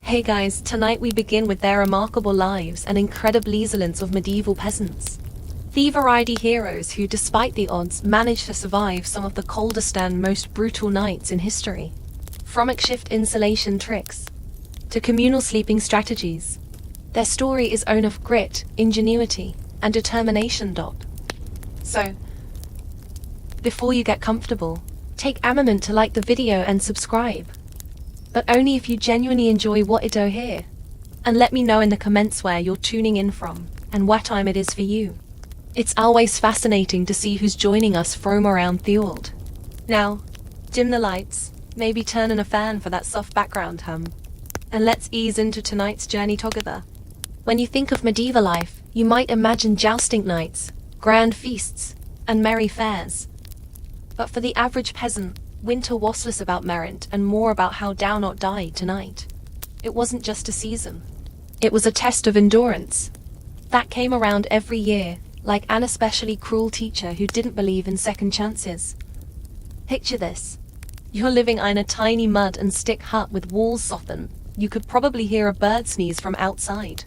Hey guys, tonight we begin with their remarkable lives and incredible resilience of medieval peasants. The variety heroes who, despite the odds, managed to survive some of the coldest and most brutal nights in history. From makeshift insulation tricks to communal sleeping strategies, their story is one of grit, ingenuity, and determination. So, before you get comfortable, take a moment to like the video and subscribe. But only if you genuinely enjoy what you do here. And let me know in the comments where you're tuning in from, and what time it is for you. It's always fascinating to see who's joining us from around the world. Now, dim the lights, maybe turn on a fan for that soft background hum. And let's ease into tonight's journey together. When you think of medieval life, you might imagine jousting nights, grand feasts, and merry fairs. But for the average peasant, winter was less about merit and more about how thou not die tonight. It wasn't just a season. It was a test of endurance. That came around every year, like an especially cruel teacher who didn't believe in second chances. Picture this. You're living in a tiny mud and stick hut with walls softened. You could probably hear a bird sneeze from outside.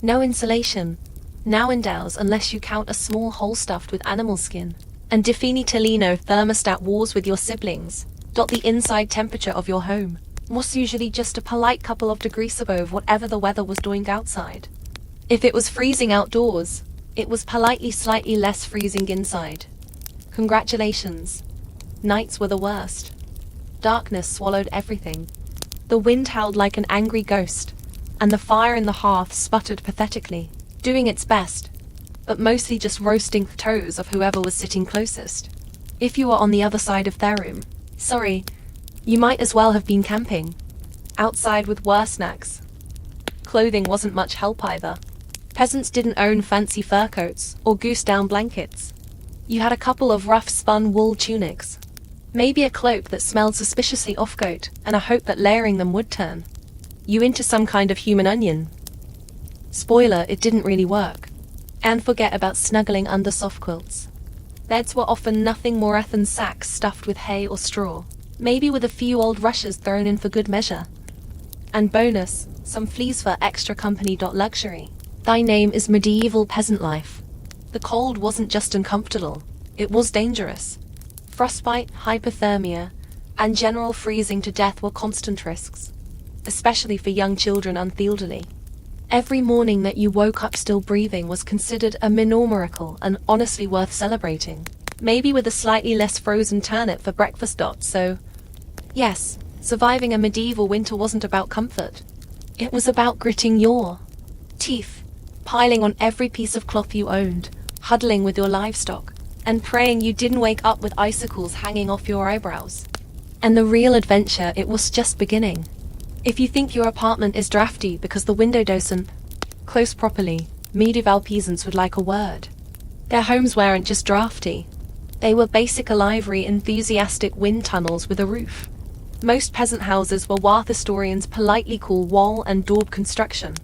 No insulation. No windows unless you count a small hole stuffed with animal skin. And definitively thermostat wars with your siblings. The inside temperature of your home was usually just a polite couple of degrees above whatever the weather was doing outside. If it was freezing outdoors, it was politely slightly less freezing inside. Congratulations. Nights were the worst. Darkness swallowed everything. The wind howled like an angry ghost, and the fire in the hearth sputtered pathetically, doing its best, but mostly just roasting the toes of whoever was sitting closest. If you were on the other side of their room, sorry, you might as well have been camping. Outside with worse snacks. Clothing wasn't much help either. Peasants didn't own fancy fur coats or goose-down blankets. You had a couple of rough spun wool tunics. Maybe a cloak that smelled suspiciously off-goat, and a hope that layering them would turn you into some kind of human onion. Spoiler, it didn't really work. And forget about snuggling under soft quilts. Beds were often nothing more than sacks stuffed with hay or straw, maybe with a few old rushes thrown in for good measure. And bonus, some fleas for extra company. Luxury. Thy name is medieval peasant life. The cold wasn't just uncomfortable, it was dangerous. Frostbite, hypothermia, and general freezing to death were constant risks, especially for young children and the elderly. Every morning that you woke up still breathing was considered a miracle and honestly worth celebrating. Maybe with a slightly less frozen turnip for breakfast. So, yes, surviving a medieval winter wasn't about comfort. It was about gritting your teeth, piling on every piece of cloth you owned, huddling with your livestock, and praying you didn't wake up with icicles hanging off your eyebrows. And the real adventure, it was just beginning. If you think your apartment is drafty because the window doesn't close properly, medieval peasants would like a word. Their homes weren't just drafty. They were basic ivory enthusiastic wind tunnels with a roof. Most peasant houses were what historians politely call wall and daub construction.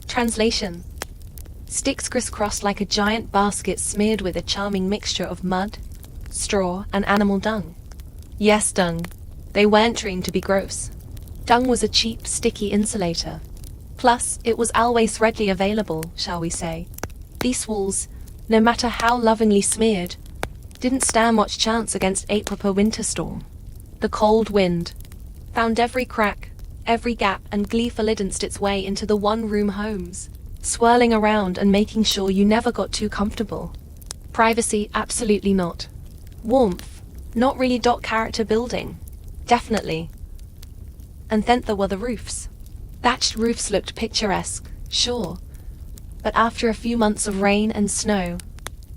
Translation: sticks crisscrossed like a giant basket smeared with a charming mixture of mud, straw, and animal dung. Yes, dung. They weren't trained to be gross. Dung was a cheap, sticky insulator. Plus, it was always readily available, shall we say. These walls, no matter how lovingly smeared, didn't stand much chance against a proper winter storm. The cold wind found every crack, every gap, and gleefully danced its way into the one-room homes, swirling around and making sure you never got too comfortable. Privacy, absolutely not. Warmth, not really. Character building, definitely. And then there were the roofs. Thatched roofs looked picturesque, sure, but after a few months of rain and snow,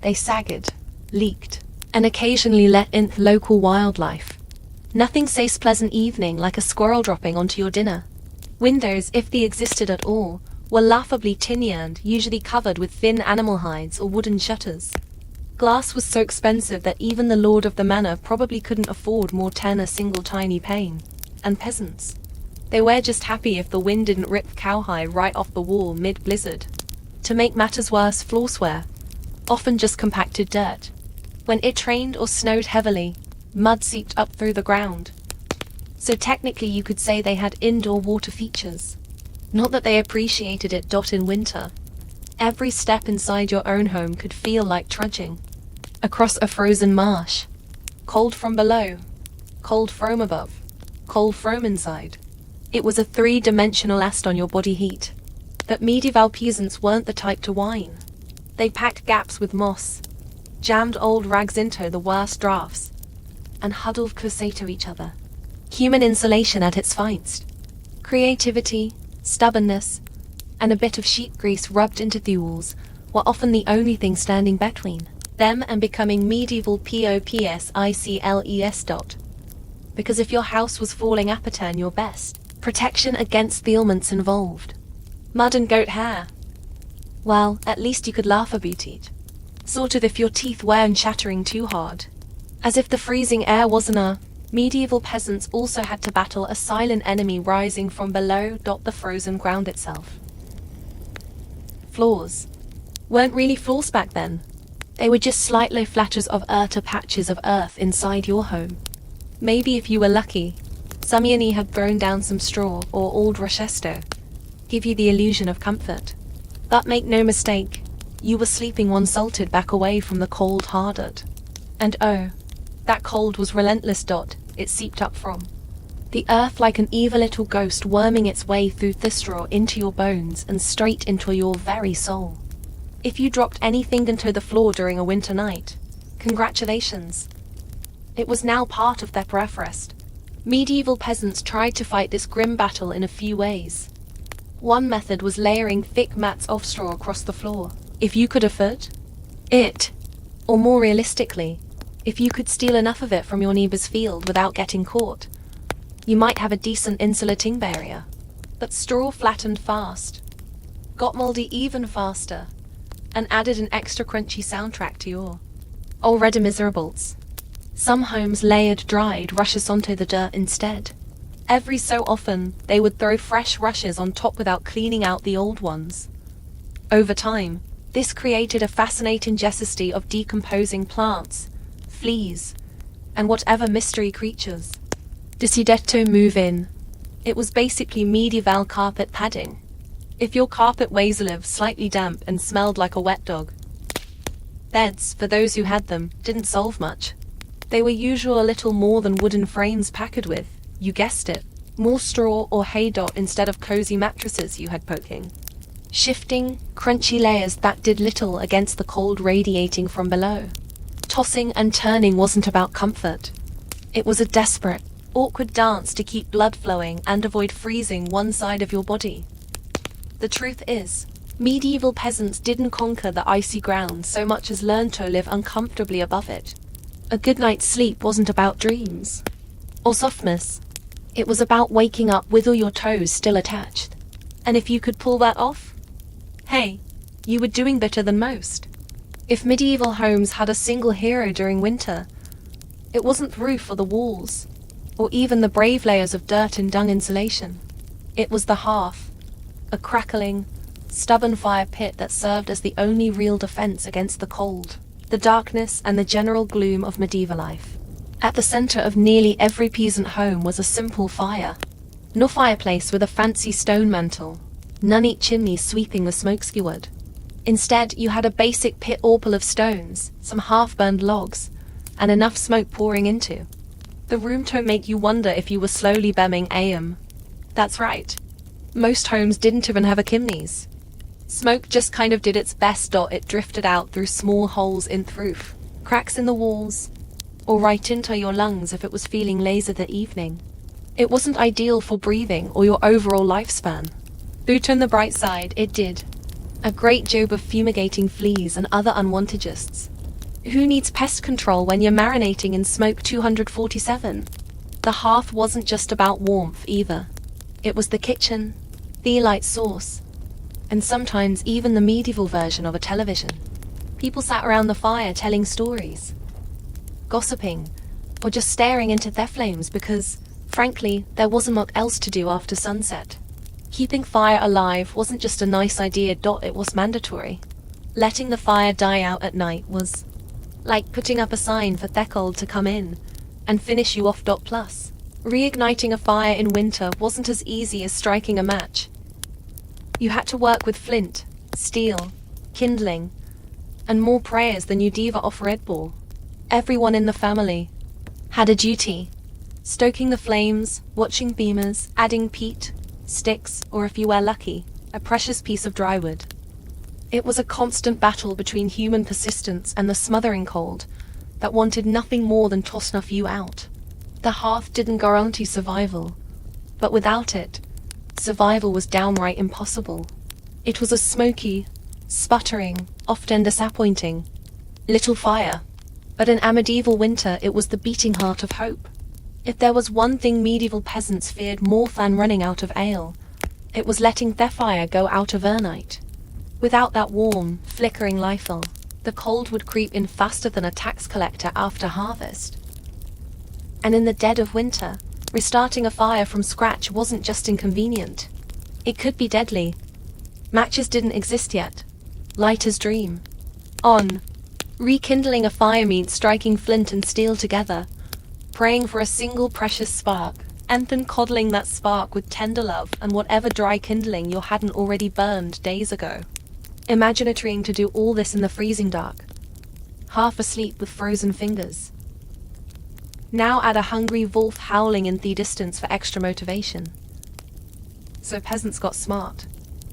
they sagged, leaked, and occasionally let in local wildlife. Nothing says pleasant evening like a squirrel dropping onto your dinner. Windows, if they existed at all, were laughably tiny and usually covered with thin animal hides or wooden shutters. Glass was so expensive that even the lord of the manor probably couldn't afford more than a single tiny pane. And peasants, they were just happy if the wind didn't rip cowhide right off the wall mid-blizzard. To make matters worse, floors were often just compacted dirt. When it rained or snowed heavily, mud seeped up through the ground. So technically you could say they had indoor water features. Not that they appreciated it. In winter, every step inside your own home could feel like trudging across a frozen marsh. Cold from below, cold from above, cold from inside. It was a three-dimensional test on your body heat. But medieval peasants weren't the type to whine. They packed gaps with moss, jammed old rags into the worst drafts, and huddled closer to each other. Human insulation at its finest. Creativity, stubbornness, and a bit of sheep grease rubbed into the walls were often the only thing standing between them and becoming medieval popsicles. Because if your house was falling apart, your best protection against the ailments involved mud and goat hair, well, at least you could laugh about it. Sort of if your teeth weren't chattering too hard. As if the freezing air wasn't a... Medieval peasants also had to battle a silent enemy rising from below. The frozen ground itself. Floors weren't really floors back then. They were just slightly flatters of earth or patches of earth inside your home. Maybe if you were lucky, some yoni had thrown down some straw or old rochesto, give you the illusion of comfort. But make no mistake, you were sleeping one salted back away from the cold hardened. And oh, that cold was relentless. It seeped up from the earth like an evil little ghost worming its way through the straw into your bones and straight into your very soul. If you dropped anything into the floor during a winter night, congratulations. It was now part of their preference. Medieval peasants tried to fight this grim battle in a few ways. One method was layering thick mats of straw across the floor, if you could afford it. Or more realistically, if you could steal enough of it from your neighbor's field without getting caught, you might have a decent insulating barrier. But straw flattened fast, got moldy even faster, and added an extra crunchy soundtrack to your already miserables. Some homes layered dried rushes onto the dirt instead. Every so often, they would throw fresh rushes on top without cleaning out the old ones. Over time, this created a fascinating gesticity of decomposing plants, fleas, and whatever mystery creatures decided to move in. It was basically medieval carpet padding. If your carpet was slightly damp and smelled like a wet dog, beds, for those who had them, didn't solve much. They were usually a little more than wooden frames packed with, you guessed it, more straw or hay. Instead of cozy mattresses you had poking, shifting, crunchy layers that did little against the cold radiating from below. Tossing and turning wasn't about comfort. It was a desperate, awkward dance to keep blood flowing and avoid freezing one side of your body. The truth is, medieval peasants didn't conquer the icy ground so much as learn to live uncomfortably above it. A good night's sleep wasn't about dreams or softness. It was about waking up with all your toes still attached. And if you could pull that off, hey, you were doing better than most. If medieval homes had a single hero during winter, it wasn't the roof or the walls, or even the brave layers of dirt and dung insulation. It was the hearth, a crackling, stubborn fire pit that served as the only real defense against the cold, the darkness, and the general gloom of medieval life. At the center of nearly every peasant home was a simple fire. No fireplace with a fancy stone mantel, none neat chimneys sweeping the smoke skewered. Instead, you had a basic pit opal of stones, some half-burned logs, and enough smoke pouring into the room to make you wonder if you were slowly burning AM. That's right. Most homes didn't even have a chimneys. Smoke just kind of did its best. It drifted out through small holes in the roof, cracks in the walls, or right into your lungs if it was feeling lazy that evening. It wasn't ideal for breathing or your overall lifespan. But on the bright side, it did a great job of fumigating fleas and other unwanted pests. Who needs pest control when you're marinating in smoke 247? The hearth wasn't just about warmth either. It was the kitchen, the light source, and sometimes even the medieval version of a television. People sat around the fire telling stories, gossiping, or just staring into their flames because, frankly, there wasn't much else to do after sunset. Keeping fire alive wasn't just a nice idea. It was mandatory. Letting the fire die out at night was like putting up a sign for Theckold to come in and finish you off. Plus, reigniting a fire in winter wasn't as easy as striking a match. You had to work with flint, steel, kindling, and more prayers than you'd ever offer Red Bull. Everyone in the family had a duty. Stoking the flames, watching beamers, adding peat, sticks, or if you were lucky, a precious piece of dry wood. It was a constant battle between human persistence and the smothering cold that wanted nothing more than to snuff you out. The hearth didn't guarantee survival, but without it, survival was downright impossible. It was a smoky, sputtering, often disappointing, little fire. But in a medieval winter it was the beating heart of hope. If there was one thing medieval peasants feared more than running out of ale, it was letting their fire go out overnight. Without that warm, flickering lightle, the cold would creep in faster than a tax collector after harvest. And in the dead of winter, restarting a fire from scratch wasn't just inconvenient. It could be deadly. Matches didn't exist yet. Lighter's dream. On. Rekindling a fire meant striking flint and steel together, praying for a single precious spark, and then coddling that spark with tender love and whatever dry kindling you hadn't already burned days ago. Imagine trying to do all this in the freezing dark, half asleep with frozen fingers. Now add a hungry wolf howling in the distance for extra motivation. So peasants got smart.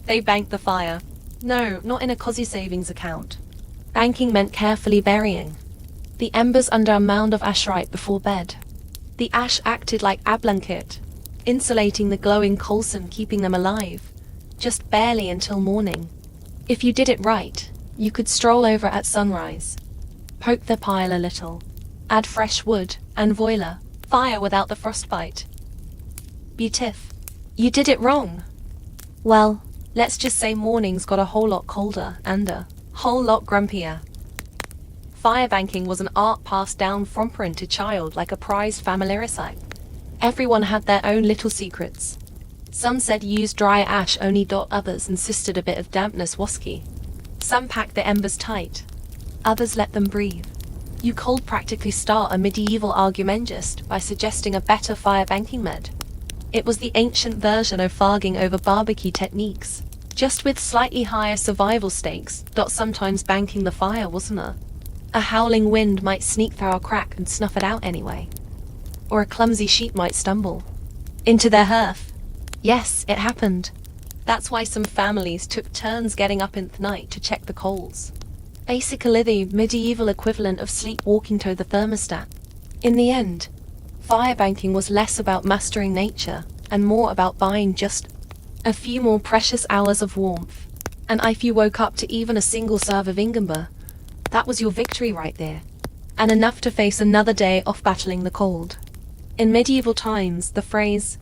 They banked the fire. No, not in a cozy savings account. Banking meant carefully burying the embers under a mound of ash right before bed. The ash acted like a blanket, insulating the glowing coals and keeping them alive, just barely until morning. If you did it right, you could stroll over at sunrise, poke the pile a little, add fresh wood, and voila, fire without the frostbite. Beautif. You did it wrong. Well, let's just say mornings got a whole lot colder and a whole lot grumpier. Fire banking was an art passed down from parent to child like a prized family recipe. Everyone had their own little secrets. Some said use dry ash only. Others insisted a bit of dampness was key. Some packed the embers tight. Others let them breathe. You could practically start a medieval argument just by suggesting a better fire banking method. It was the ancient version of farging over barbecue techniques, just with slightly higher survival stakes. Sometimes banking the fire wasn't a howling wind might sneak through a crack and snuff it out anyway. Or a clumsy sheep might stumble into their hearth. Yes, it happened. That's why some families took turns getting up in the night to check the coals. Basically the medieval equivalent of sleepwalking to the thermostat. In the end, fire banking was less about mastering nature and more about buying just a few more precious hours of warmth. And if you woke up to even a single serve of Ingember, that was your victory right there, and enough to face another day off battling the cold. In medieval times, the phrase,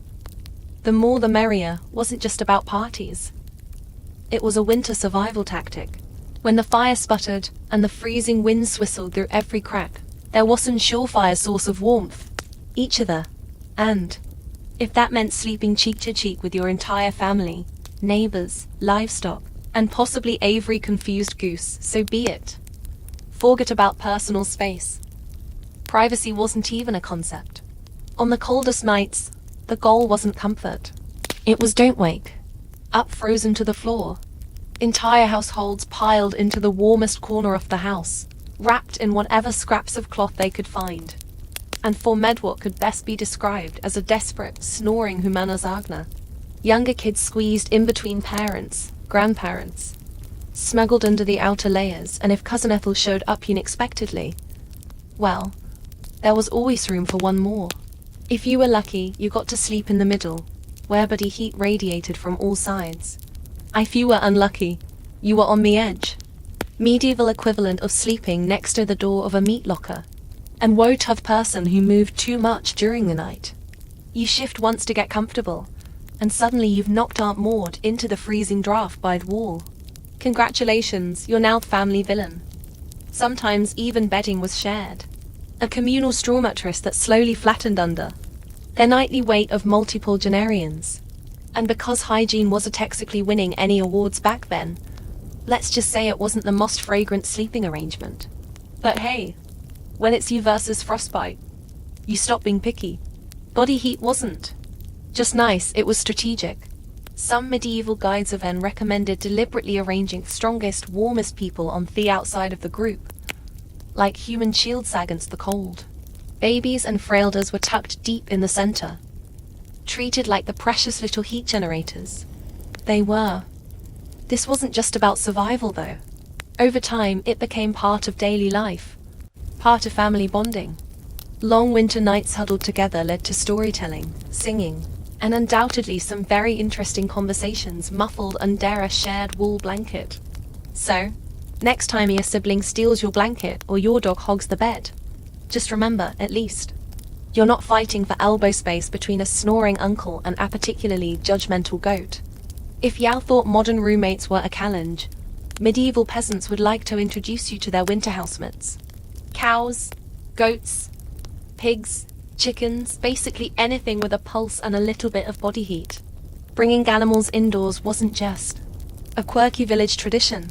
"the more the merrier," wasn't just about parties. It was a winter survival tactic. When the fire sputtered and the freezing wind whistled through every crack, there wasn't a surefire source of warmth. Each other. And if that meant sleeping cheek to cheek with your entire family, neighbors, livestock, and possibly every confused goose, so be it. Forget about personal space. Privacy wasn't even a concept. On the coldest nights, the goal wasn't comfort. It was don't wake up frozen to the floor. Entire households piled into the warmest corner of the house, wrapped in whatever scraps of cloth they could find. And formed what could best be described as a desperate, snoring Humanazagna. Younger kids squeezed in between parents, grandparents, smuggled under the outer layers, and if Cousin Ethel showed up unexpectedly, well, there was always room for one more. If you were lucky, you got to sleep in the middle, where body heat radiated from all sides. If you were unlucky, you were on the edge. Medieval equivalent of sleeping next to the door of a meat locker. And woe to the person who moved too much during the night. You shift once to get comfortable, and suddenly you've knocked Aunt Maud into the freezing draft by the wall. Congratulations, you're now family villain. Sometimes even bedding was shared. A communal straw mattress that slowly flattened under their nightly weight of multiple genarians. And because hygiene wasn't technically winning any awards back then, let's just say it wasn't the most fragrant sleeping arrangement. But hey, when it's you versus frostbite, you stop being picky. Body heat wasn't just nice, it was strategic. Some medieval guides even recommended deliberately arranging strongest, warmest people on the outside of the group, like human shields against the cold. Babies and frailties were tucked deep in the center, treated like the precious little heat generators they were. This wasn't just about survival, though. Over time, it became part of daily life, part of family bonding. Long winter nights huddled together led to storytelling, singing, and undoubtedly some very interesting conversations muffled under a shared wool blanket. So, next time your sibling steals your blanket or your dog hogs the bed, just remember, at least, you're not fighting for elbow space between a snoring uncle and a particularly judgmental goat. If Yao thought modern roommates were a challenge, medieval peasants would like to introduce you to their winter housemates. Cows, goats, pigs, chickens, basically anything with a pulse and a little bit of body heat. Bringing animals indoors wasn't just a quirky village tradition.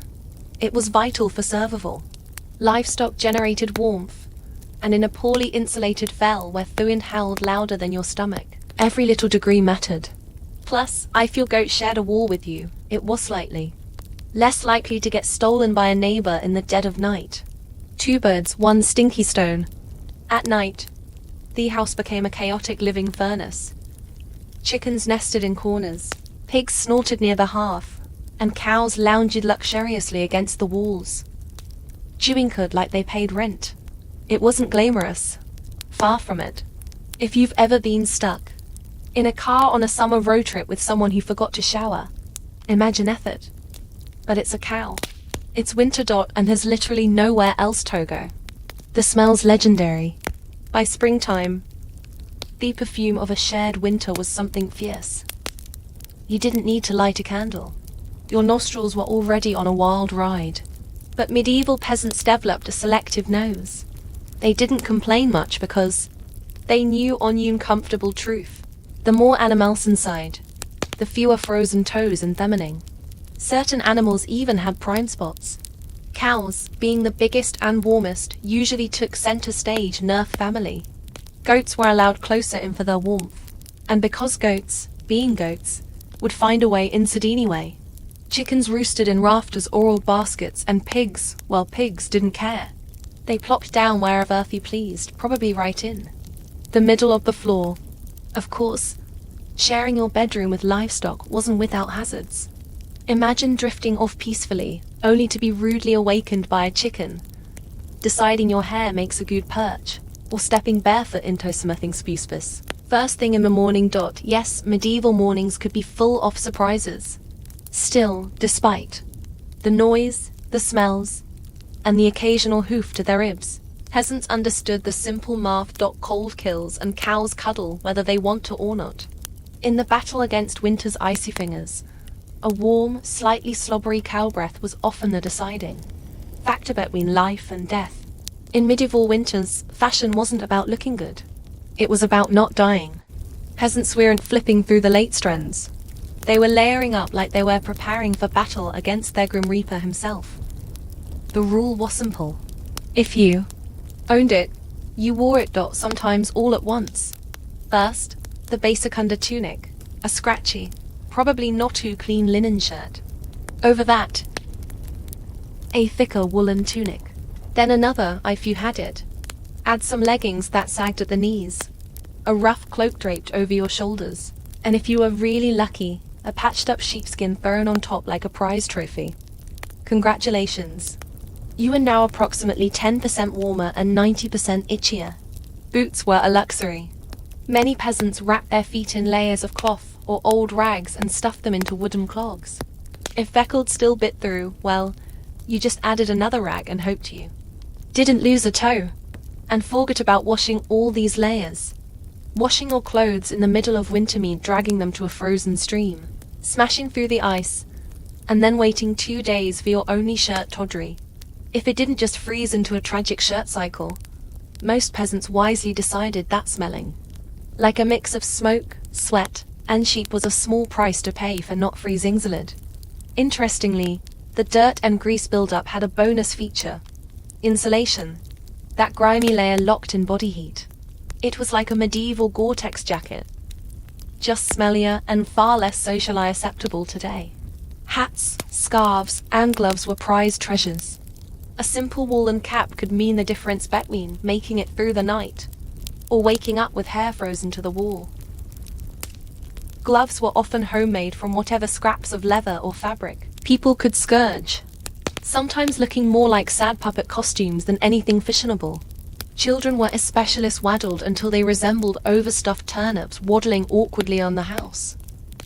It was vital for survival. Livestock generated warmth, and in a poorly insulated fell where the wind howled louder than your stomach, every little degree mattered. Plus, if your goat shared a wall with you, it was slightly less likely to get stolen by a neighbor in the dead of night. Two birds, one stinky stone. At night, the house became a chaotic living furnace. Chickens nested in corners, pigs snorted near the hearth, and cows lounged luxuriously against the walls, chewing cud like they paid rent. It wasn't glamorous. Far from it. If you've ever been stuck in a car on a summer road trip with someone who forgot to shower, imagine effort. But it's a cow. It's winter and has literally nowhere else to go. The smell's legendary. By springtime, the perfume of a shared winter was something fierce. You didn't need to light a candle. Your nostrils were already on a wild ride. But medieval peasants developed a selective nose. They didn't complain much because they knew uncomfortable truth. The more animals inside, the fewer frozen toes and theming. Certain animals even had prime spots. Cows, being the biggest and warmest, usually took center stage in their family. Goats were allowed closer in for their warmth. And because goats, being goats, would find a way inside anyway. Chickens roosted in rafters or old baskets, and pigs, well, pigs didn't care. They plopped down wherever they pleased, probably right in the middle of the floor. Of course, sharing your bedroom with livestock wasn't without hazards. Imagine drifting off peacefully, only to be rudely awakened by a chicken, deciding your hair makes a good perch, or stepping barefoot into something suspicious. First thing in the morning. Yes, medieval mornings could be full of surprises. Still, despite the noise, the smells, and the occasional hoof to their ribs, peasants understood the simple math. Cold kills and cows cuddle whether they want to or not. In the battle against winter's icy fingers, a warm, slightly slobbery cow breath was often the deciding factor between life and death. In medieval winters, fashion wasn't about looking good. It was about not dying. Peasants weren't flipping through the late trends. They were layering up like they were preparing for battle against their Grim Reaper himself. The rule was simple. If you owned it, you wore it. Sometimes all at once. First, the basic under tunic, a scratchy, probably not too clean linen shirt. Over that, a thicker woolen tunic. Then another, if you had it. Add some leggings that sagged at the knees. A rough cloak draped over your shoulders. And if you were really lucky, a patched up sheepskin thrown on top like a prize trophy. Congratulations. You are now approximately 10% warmer and 90% itchier. Boots were a luxury. Many peasants wrapped their feet in layers of cloth or old rags and stuffed them into wooden clogs. If Beckled still bit through, well, you just added another rag and hoped you didn't lose a toe. And forget about washing all these layers. Washing your clothes in the middle of winter meant dragging them to a frozen stream, smashing through the ice, and then waiting 2 days for your only shirt to dry. If it didn't just freeze into a tragic shirt cycle, most peasants wisely decided that smelling like a mix of smoke, sweat, and sheep was a small price to pay for not freezing solid. Interestingly, the dirt and grease buildup had a bonus feature: insulation. That grimy layer locked in body heat. It was like a medieval Gore-Tex jacket. just smellier and far less socially acceptable today. Hats, scarves, and gloves were prized treasures. A simple woolen cap could mean the difference between making it through the night or waking up with hair frozen to the wall. Gloves were often homemade from whatever scraps of leather or fabric people could scourge, sometimes looking more like sad puppet costumes than anything fashionable. Children were especially swaddled until they resembled overstuffed turnips waddling awkwardly on the house.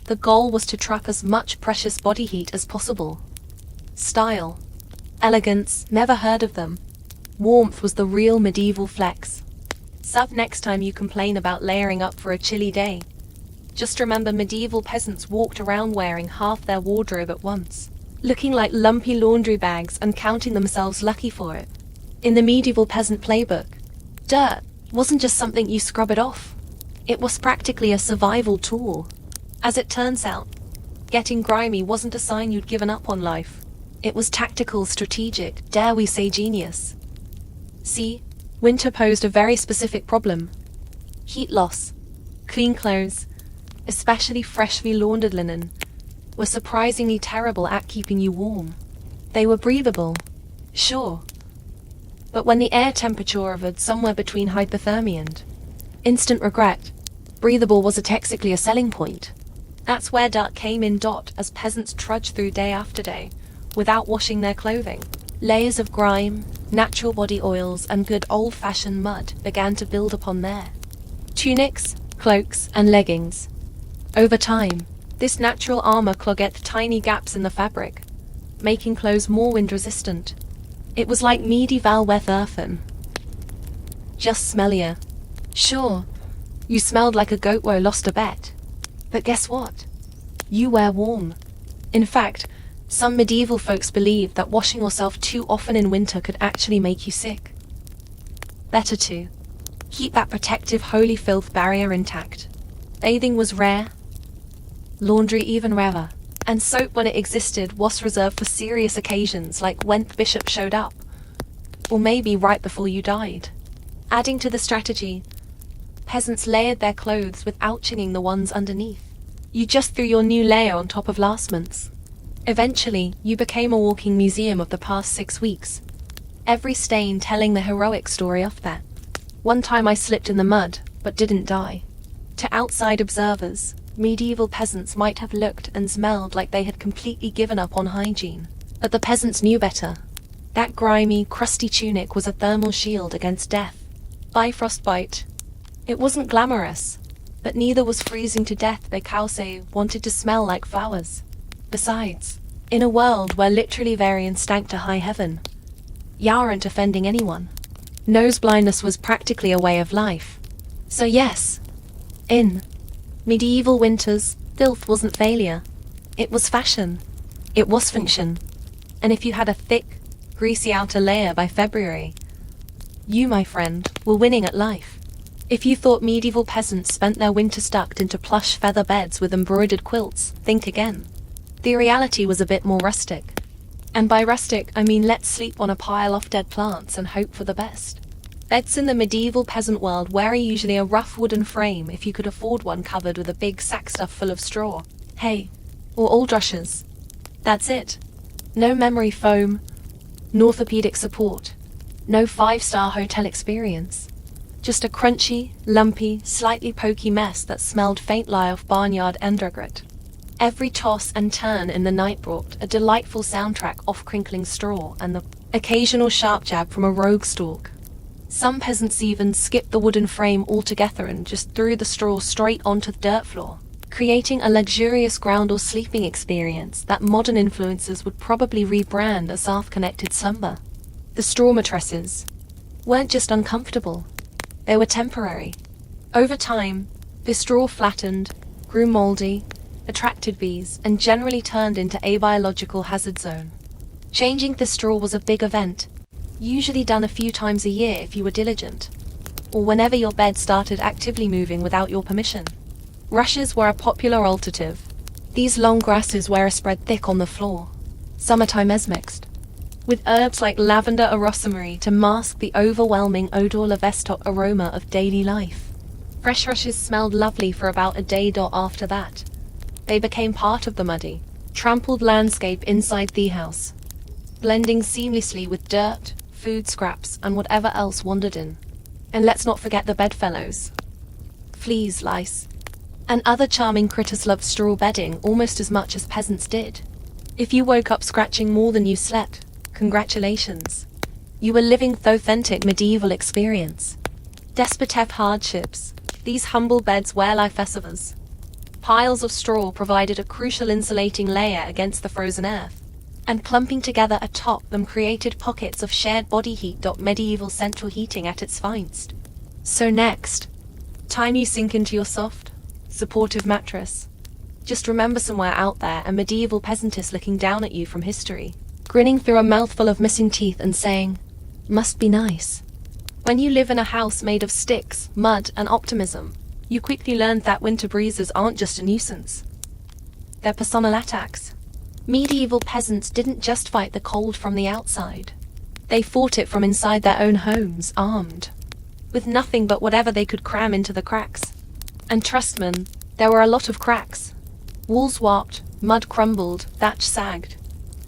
The goal was to trap as much precious body heat as possible. Style, elegance, never heard of them. Warmth was the real medieval flex. Sub next time you complain about layering up for a chilly day. Just remember medieval peasants walked around wearing half their wardrobe at once, looking like lumpy laundry bags and counting themselves lucky for it. In the medieval peasant playbook, dirt wasn't just something you scrub it off. It was practically a survival tool. As it turns out, getting grimy wasn't a sign you'd given up on life. It was tactical, strategic, dare we say genius. See, winter posed a very specific problem. Heat loss. Clean clothes, especially freshly laundered linen, were surprisingly terrible at keeping you warm. They were breathable, sure, but when the air temperature hovered somewhere between hypothermia and instant regret, breathable was technically a selling point. That's where dirt came in. As peasants trudged through day after day without washing their clothing, layers of grime, natural body oils, and good old-fashioned mud began to build upon their tunics, cloaks, and leggings. Over time, this natural armor clogged tiny gaps in the fabric, making clothes more wind-resistant. It was like medieval weatherfen. Just smellier. Sure, you smelled like a goat who lost a bet. But guess what? You were warm. In fact, some medieval folks believed that washing yourself too often in winter could actually make you sick. Better to keep that protective holy filth barrier intact. Bathing was rare, laundry even rarer, and soap, when it existed, was reserved for serious occasions like when the bishop showed up, or maybe right before you died. Adding to the strategy, peasants layered their clothes without changing the ones underneath. You just threw your new layer on top of last month's. Eventually, you became a walking museum of the past 6 weeks, every stain telling the heroic story of that. One time I slipped in the mud, but didn't die. To outside observers, medieval peasants might have looked and smelled like they had completely given up on hygiene. But the peasants knew better. That grimy, crusty tunic was a thermal shield against death by frostbite. It wasn't glamorous, but neither was freezing to death because they wanted to smell like flowers. Besides, in a world where literally variants stank to high heaven, you aren't offending anyone. Nose blindness was practically a way of life. So yes, in medieval winters, filth wasn't failure. It was fashion. It was function. And if you had a thick, greasy outer layer by February, you, my friend, were winning at life. If you thought medieval peasants spent their winter tucked into plush feather beds with embroidered quilts, think again. The reality was a bit more rustic. And by rustic, I mean let's sleep on a pile of dead plants and hope for the best. Beds in the medieval peasant world were usually a rough wooden frame if you could afford one, covered with a big sack stuffed full of straw, hay, or old rushes. That's it. No memory foam, no orthopedic support, no 5-star hotel experience. Just a crunchy, lumpy, slightly pokey mess that smelled faintly of barnyard undergrit. Every toss and turn in the night brought a delightful soundtrack of crinkling straw and the occasional sharp jab from a rogue stalk. Some peasants even skipped the wooden frame altogether and just threw the straw straight onto the dirt floor, creating a luxurious ground or sleeping experience that modern influencers would probably rebrand as half-connected slumber. The straw mattresses weren't just uncomfortable, they were temporary. Over time, the straw flattened, grew moldy, attracted bees, and generally turned into a biological hazard zone. Changing the straw was a big event, usually done a few times a year if you were diligent, or whenever your bed started actively moving without your permission. Rushes were a popular alternative. These long grasses were spread thick on the floor, summertime as mixed, with herbs like lavender or rosemary to mask the overwhelming odor levestock aroma of daily life. Fresh rushes smelled lovely for about a day. After that, they became part of the muddy, trampled landscape inside the house, blending seamlessly with dirt, food scraps, and whatever else wandered in. And let's not forget the bedfellows. Fleas, lice, and other charming critters loved straw bedding almost as much as peasants did. If you woke up scratching more than you slept, congratulations. You were living the authentic medieval experience. Despite hardships, these humble beds were life savers. Piles of straw provided a crucial insulating layer against the frozen earth, and clumping together atop them created pockets of shared body heat. Medieval central heating at its finest. So next time you sink into your soft, supportive mattress, just remember somewhere out there a medieval peasantess looking down at you from history, grinning through a mouthful of missing teeth and saying, "Must be nice." When you live in a house made of sticks, mud, and optimism, you quickly learned that winter breezes aren't just a nuisance. They're personal attacks. Medieval peasants didn't just fight the cold from the outside. They fought it from inside their own homes, armed with nothing but whatever they could cram into the cracks. And trust me, there were a lot of cracks. Walls warped, mud crumbled, thatch sagged.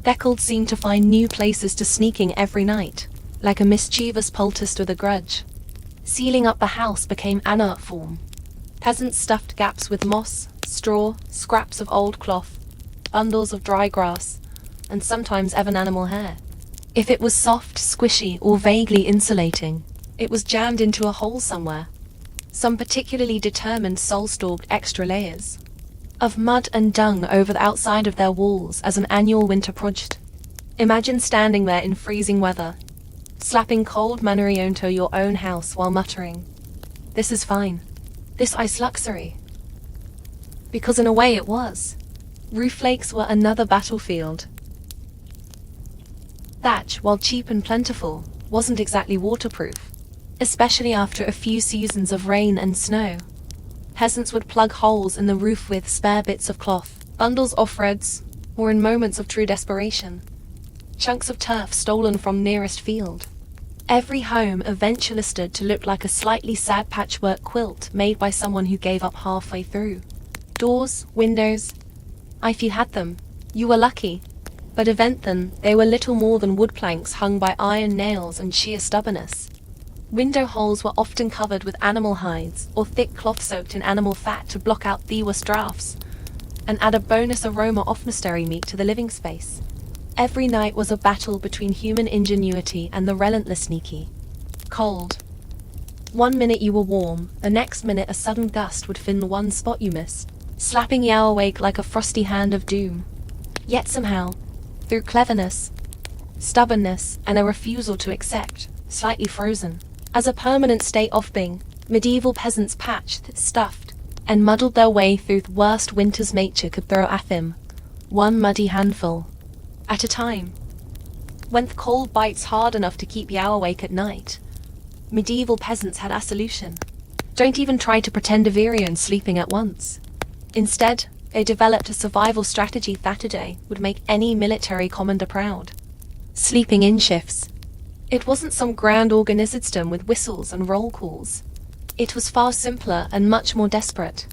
Deckled seemed to find new places to sneak in every night, like a mischievous poultice with a grudge. Sealing up the house became an art form. Peasants stuffed gaps with moss, straw, scraps of old cloth, bundles of dry grass, and sometimes even animal hair. If it was soft, squishy, or vaguely insulating, it was jammed into a hole somewhere. Some particularly determined soul stalked extra layers of mud and dung over the outside of their walls as an annual winter project. Imagine standing there in freezing weather, slapping cold mannery onto your own house while muttering, "This is fine. This is luxury." Because in a way it was. Roof flakes were another battlefield. Thatch, while cheap and plentiful, wasn't exactly waterproof, especially after a few seasons of rain and snow. Peasants would plug holes in the roof with spare bits of cloth, bundles of threads, or in moments of true desperation, chunks of turf stolen from nearest field. Every home eventually stood to look like a slightly sad patchwork quilt made by someone who gave up halfway through. Doors, windows, if you had them, you were lucky. But even then, they were little more than wood planks hung by iron nails and sheer stubbornness. Window holes were often covered with animal hides or thick cloth soaked in animal fat to block out the worst drafts and add a bonus aroma of mystery meat to the living space. Every night was a battle between human ingenuity and the relentless sneaky cold. One minute you were warm, the next minute a sudden gust would fin the one spot you missed, slapping you awake like a frosty hand of doom. Yet somehow, through cleverness, stubbornness, and a refusal to accept, slightly frozen, as a permanent state of being, medieval peasants patched, stuffed, and muddled their way through the worst winters nature could throw at them, one muddy handful at a time. When the cold bites hard enough to keep you awake at night, medieval peasants had a solution. Don't even try to pretend to vary and sleeping at once. Instead, they developed a survival strategy that today would make any military commander proud. Sleeping in shifts. It wasn't some grand organized system with whistles and roll calls. It was far simpler and much more desperate.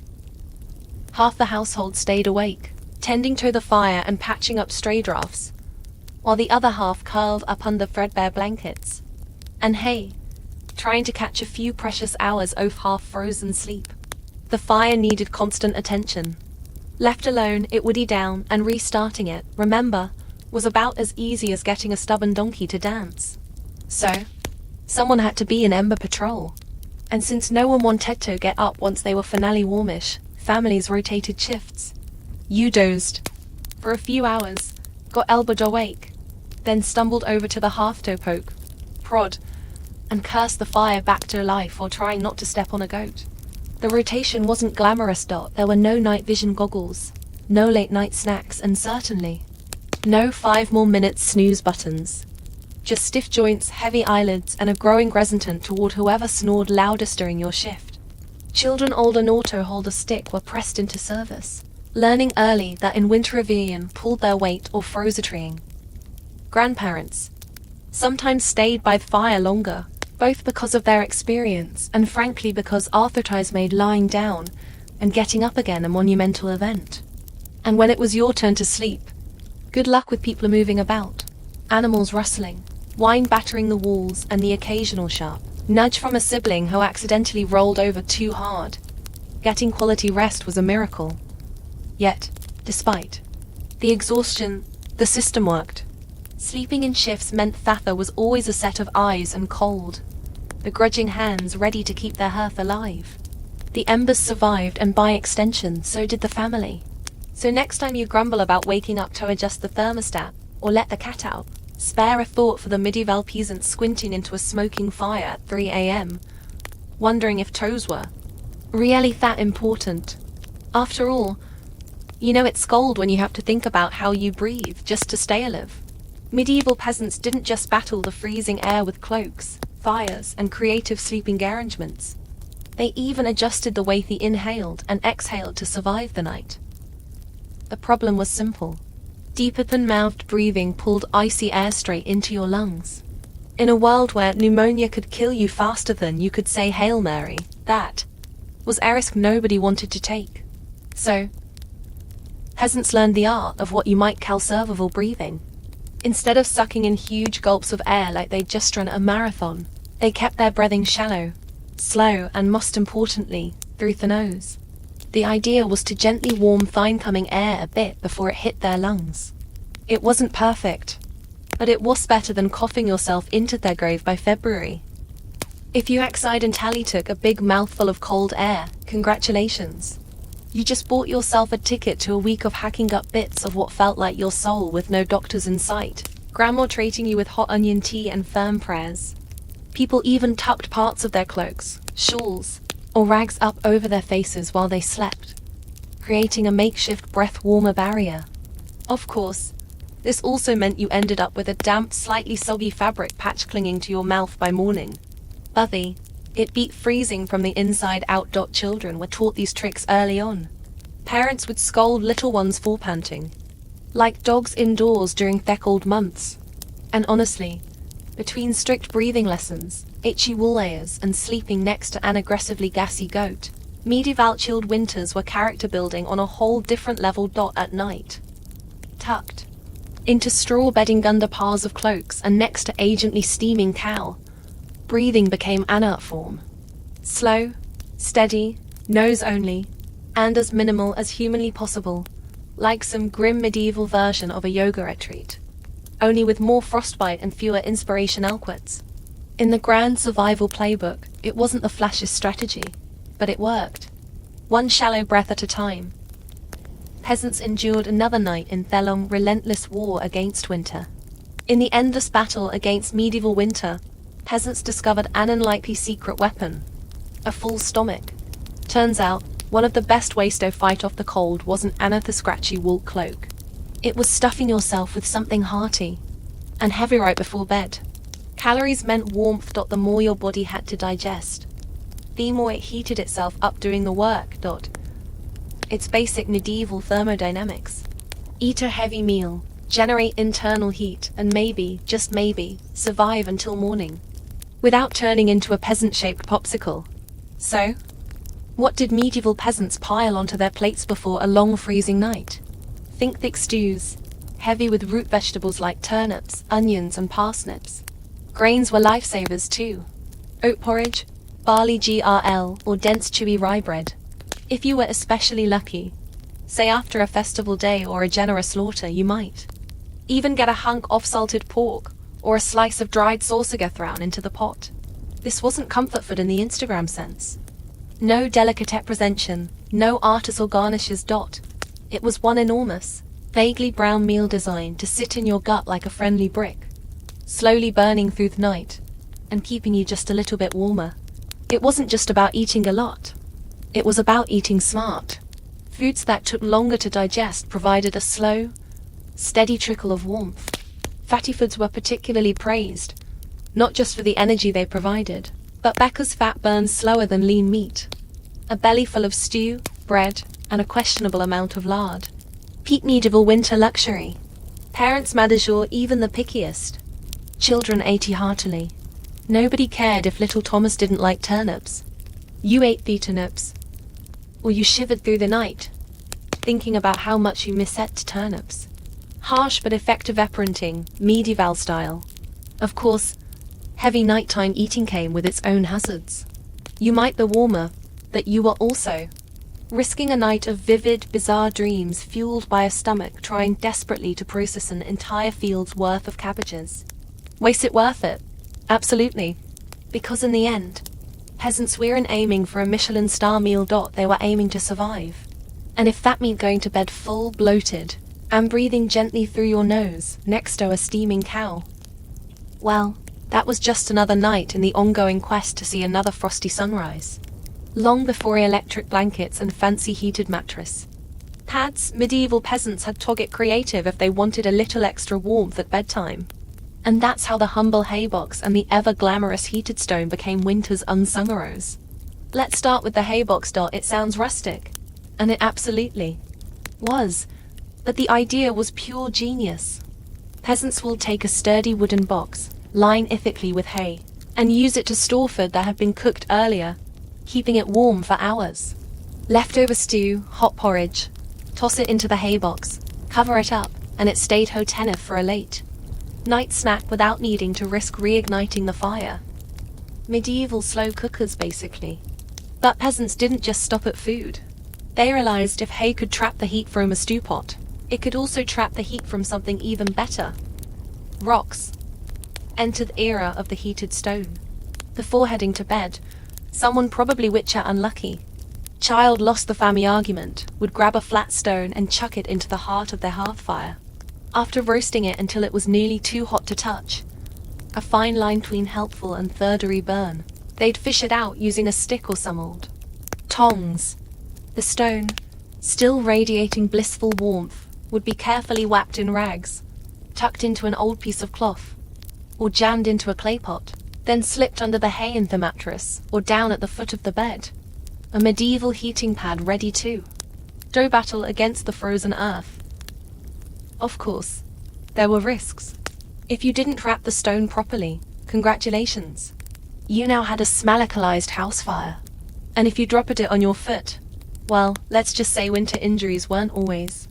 Half the household stayed awake, tending to the fire and patching up stray drafts, while the other half curled up under threadbare blankets. And hey, trying to catch a few precious hours of half-frozen sleep. The fire needed constant attention. Left alone, it would die down, and restarting it, remember, was about as easy as getting a stubborn donkey to dance. So, someone had to be in Ember Patrol. And since no one wanted to get up once they were finally warmish, families rotated shifts. You dozed for a few hours, got elbowed awake, then stumbled over to the hearth to poke, prod, and curse the fire back to life while trying not to step on a goat. The rotation wasn't glamorous. There were no night vision goggles, no late night snacks, and certainly no 5 more minutes snooze buttons. Just stiff joints, heavy eyelids, and a growing resentment toward whoever snored loudest during your shift. Children old enough to hold a stick were pressed into service, learning early that in winter rebellion pulled their weight or froze a treeing. Grandparents sometimes stayed by the fire longer, both because of their experience and frankly because arthritis made lying down and getting up again a monumental event. And when it was your turn to sleep, good luck with people moving about, animals rustling, wine battering the walls, and the occasional sharp nudge from a sibling who accidentally rolled over too hard. Getting quality rest was a miracle. Yet, despite the exhaustion, the system worked. Sleeping in shifts meant Thatha was always a set of eyes and cold, the grudging hands ready to keep their hearth alive. The embers survived, and by extension, so did the family. So next time you grumble about waking up to adjust the thermostat, or let the cat out, spare a thought for the medieval peasant squinting into a smoking fire at 3 a.m., wondering if toes were really that important. After all, you know it's cold when you have to think about how you breathe just to stay alive. Medieval peasants didn't just battle the freezing air with cloaks, fires, and creative sleeping arrangements. They even adjusted the way they inhaled and exhaled to survive the night. The problem was simple. Deeper than mouthed breathing pulled icy air straight into your lungs. In a world where pneumonia could kill you faster than you could say Hail Mary, that was a risk nobody wanted to take. So, peasants learned the art of what you might call survival breathing. Instead of sucking in huge gulps of air like they'd just run a marathon, they kept their breathing shallow, slow, and most importantly, through the nose. The idea was to gently warm the incoming air a bit before it hit their lungs. It wasn't perfect, but it was better than coughing yourself into their grave by February. If you accidentally took a big mouthful of cold air, congratulations. You just bought yourself a ticket to a week of hacking up bits of what felt like your soul with no doctors in sight, grandma treating you with hot onion tea and firm prayers. People even tucked parts of their cloaks, shawls, or rags up over their faces while they slept, creating a makeshift breath-warmer barrier. Of course, this also meant you ended up with a damp, slightly soggy fabric patch clinging to your mouth by morning. Buthy, it beat freezing from the inside out. Children were taught these tricks early on. Parents would scold little ones for panting, like dogs indoors during the cold months. And honestly, between strict breathing lessons, itchy wool layers, and sleeping next to an aggressively gassy goat, medieval chilled winters were character building on a whole different level. At night, tucked into straw bedding under piles of cloaks and next to agently steaming cow, breathing became an art form. Slow, steady, nose only, and as minimal as humanly possible, like some grim medieval version of a yoga retreat, only with more frostbite and fewer inspirational quotes. In the grand survival playbook, it wasn't the flashiest strategy, but it worked. One shallow breath at a time. Peasants endured another night in their long, relentless war against winter. In the endless battle against medieval winter, peasants discovered an unlikely secret weapon: a full stomach. Turns out, one of the best ways to fight off the cold wasn't a scratchy wool cloak. It was stuffing yourself with something hearty and heavy right before bed. Calories meant warmth. The more your body had to digest, the more it heated itself up doing the work. It's basic medieval thermodynamics. Eat a heavy meal, generate internal heat, and maybe, just maybe, survive until morning, without turning into a peasant-shaped popsicle. So, what did medieval peasants pile onto their plates before a long freezing night? Think thick stews, heavy with root vegetables like turnips, onions, and parsnips. Grains were lifesavers too. Oat porridge, barley grl, or dense chewy rye bread. If you were especially lucky, say after a festival day or a generous slaughter, you might even get a hunk of salted pork or a slice of dried sausager thrown into the pot. This wasn't comfort food in the Instagram sense. No delicate presentation, no artists or garnishes. It was one enormous, vaguely brown meal designed to sit in your gut like a friendly brick, slowly burning through the night and keeping you just a little bit warmer. It wasn't just about eating a lot. It was about eating smart. Foods that took longer to digest provided a slow, steady trickle of warmth. Fatty foods were particularly praised, not just for the energy they provided, but because fat burns slower than lean meat. A belly full of stew, bread, and a questionable amount of lard. Peak medieval winter luxury. Parents made sure even the pickiest children ate heartily. Nobody cared if little Thomas didn't like turnips. You ate the turnips. Or you shivered through the night, thinking about how much you missed turnips. Harsh but effective parenting, medieval style. Of course, heavy nighttime eating came with its own hazards. You might be warmer, but you were also risking a night of vivid, bizarre dreams fueled by a stomach trying desperately to process an entire field's worth of cabbages. Was it worth it? Absolutely. Because in the end, peasants weren't aiming for a Michelin star meal. They were aiming to survive. And if that meant going to bed full, bloated, and breathing gently through your nose next to a steaming cow, well, that was just another night in the ongoing quest to see another frosty sunrise. Long before electric blankets and fancy heated mattress pads, medieval peasants had to get creative if they wanted a little extra warmth at bedtime. And that's how the humble haybox and the ever-glamorous heated stone became winter's unsung heroes. Let's start with the haybox. It sounds rustic. And it absolutely was. But the idea was pure genius. Peasants will take a sturdy wooden box, line ethically with hay, and use it to store food that had been cooked earlier, keeping it warm for hours. Leftover stew, hot porridge, toss it into the haybox, cover it up, and it stayed hot enough for a late night snack without needing to risk reigniting the fire. Medieval slow cookers, basically. But peasants didn't just stop at food. They realized if hay could trap the heat from a stew pot, it could also trap the heat from something even better. Rocks. Enter the era of the heated stone. Before heading to bed, someone, probably witcher unlucky, child lost the family argument, would grab a flat stone and chuck it into the heart of their hearth fire. After roasting it until it was nearly too hot to touch, a fine line between helpful and third-degree burn, they'd fish it out using a stick or some old tongs. The stone, still radiating blissful warmth, would be carefully wrapped in rags, tucked into an old piece of cloth, or jammed into a clay pot, then slipped under the hay in the mattress, or down at the foot of the bed. A medieval heating pad ready to do battle against the frozen earth. Of course, there were risks. If you didn't wrap the stone properly, congratulations. You now had a smalakalized house fire. And if you dropped it on your foot, well, let's just say winter injuries weren't always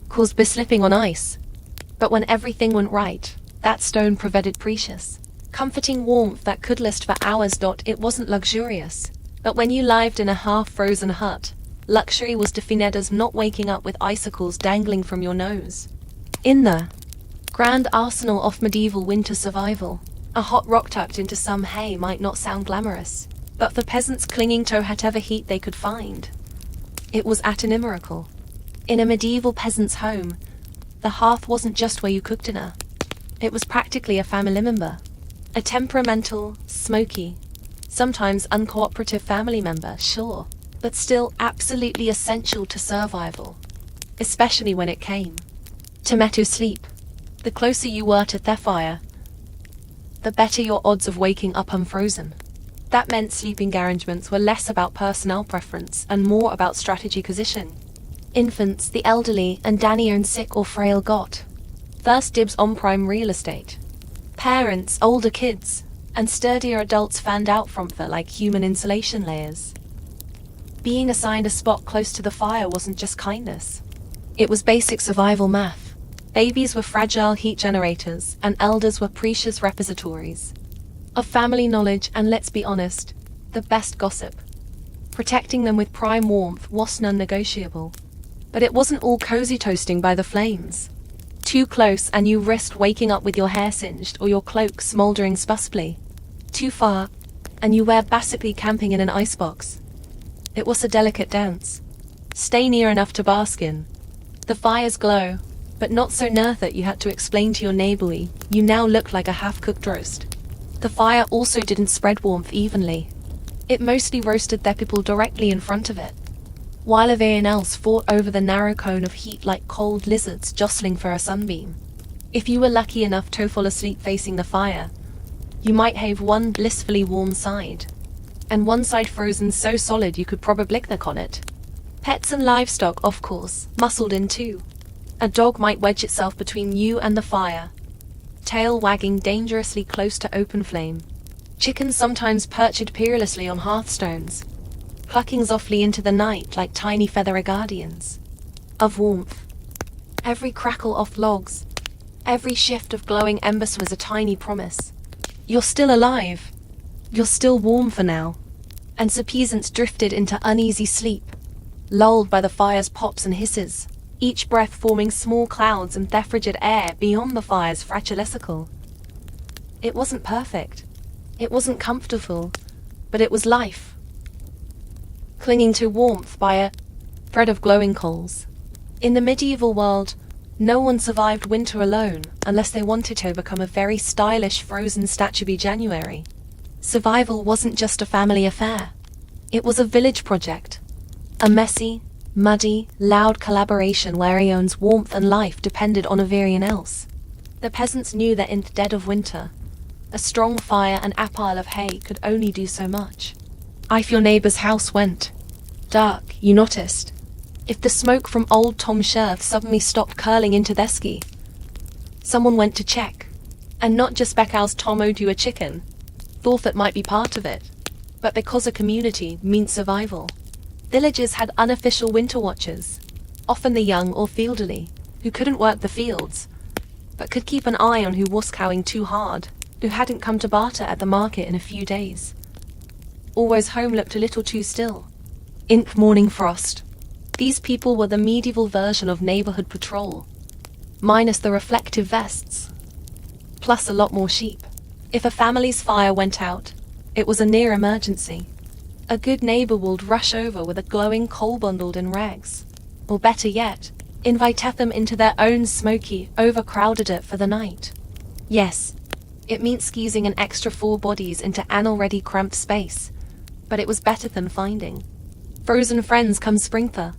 caused by slipping on ice. But when everything went right, that stone provided precious, comforting warmth that could last for hours. It wasn't luxurious, but when you lived in a half-frozen hut, luxury was defined as not waking up with icicles dangling from your nose. In the grand arsenal of medieval winter survival, a hot rock tucked into some hay might not sound glamorous, but for peasants clinging to whatever heat they could find, it was at an miracle. In a medieval peasant's home, the hearth wasn't just where you cooked dinner. It was practically a family member. A temperamental, smoky, sometimes uncooperative family member, sure, but still absolutely essential to survival, especially when it came to sleep. The closer you were to their fire, the better your odds of waking up unfrozen. That meant sleeping arrangements were less about personal preference and more about strategy position. Infants, the elderly, and Danny and sick or frail got first dibs on prime real estate. Parents, older kids, and sturdier adults fanned out from the like human insulation layers. Being assigned a spot close to the fire wasn't just kindness. It was basic survival math. Babies were fragile heat generators, and elders were precious repositories of family knowledge and, let's be honest, the best gossip. Protecting them with prime warmth was non-negotiable. But it wasn't all cozy toasting by the flames. Too close and you risked waking up with your hair singed or your cloak smouldering spusply. Too far, and you were basically camping in an icebox. It was a delicate dance. Stay near enough to bask in the fire's glow, but not so near that you had to explain to your neighbor you now look like a half-cooked roast. The fire also didn't spread warmth evenly. It mostly roasted their people directly in front of it, while everyone else fought over the narrow cone of heat like cold lizards jostling for a sunbeam. If you were lucky enough to fall asleep facing the fire, you might have one blissfully warm side, and one side frozen so solid you could probably lick on it. Pets and livestock, of course, muscled in too. A dog might wedge itself between you and the fire, tail wagging dangerously close to open flame. Chickens sometimes perched perilously on hearthstones, plucking softly into the night like tiny feathery guardians of warmth. Every crackle off logs, every shift of glowing embers was a tiny promise. You're still alive. You're still warm for now. And so peasants drifted into uneasy sleep, lulled by the fire's pops and hisses, each breath forming small clouds in the frigid air beyond the fire's fragilesicle. It wasn't perfect. It wasn't comfortable, but it was life, clinging to warmth by a thread of glowing coals. In the medieval world, no one survived winter alone unless they wanted to become a very stylish frozen statue by January. Survival wasn't just a family affair. It was a village project. A messy, muddy, loud collaboration where Aeon's warmth and life depended on everyone else. The peasants knew that in the dead of winter, a strong fire and a pile of hay could only do so much. If your neighbor's house went dark, you noticed. If the smoke from old Tom Scherf suddenly stopped curling into their ski, someone went to check. And not just because Tom owed you a chicken, thought that might be part of it, but because a community meant survival. Villagers had unofficial winter watchers, often the young or elderly, who couldn't work the fields, but could keep an eye on who was cowing too hard, who hadn't come to barter at the market in a few days. Always home looked a little too still. In morning frost. These people were the medieval version of neighborhood patrol, minus the reflective vests, plus a lot more sheep. If a family's fire went out, it was a near emergency. A good neighbor would rush over with a glowing coal bundled in rags, or better yet, invite them into their own smoky, overcrowded it for the night. Yes, it meant squeezing an extra 4 bodies into an already cramped space, but it was better than finding frozen friends come springther.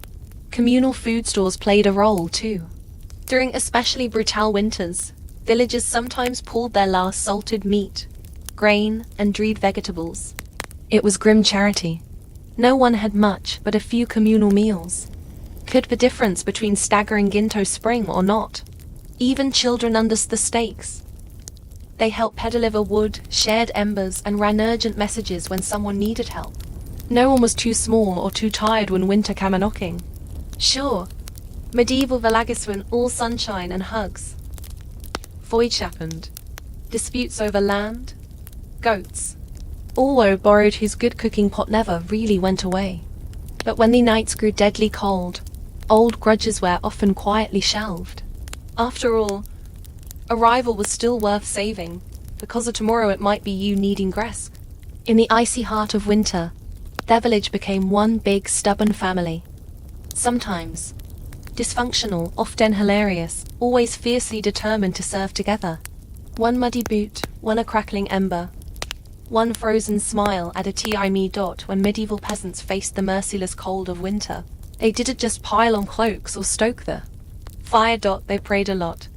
Communal food stores played a role too. During especially brutal winters, villagers sometimes pulled their last salted meat, grain, and dried vegetables. It was grim charity. No one had much but a few communal meals. Could the difference between staggering Ginto spring or not. Even children understood the stakes. They helped deliver wood, shared embers, and ran urgent messages when someone needed help. No one was too small or too tired when winter came a-knocking. Sure, medieval villages were all sunshine and hugs. Void happened. Disputes over land, goats. Although borrowed whose good cooking pot never really went away. But when the nights grew deadly cold, old grudges were often quietly shelved. After all, a rival was still worth saving, because of tomorrow it might be you needing Gresk. In the icy heart of winter, their village became one big stubborn family. Sometimes dysfunctional, often hilarious, always fiercely determined to serve together. One muddy boot, one a crackling ember, one frozen smile at a time dot when medieval peasants faced the merciless cold of winter. They didn't just pile on cloaks or stoke the fire. They prayed a lot.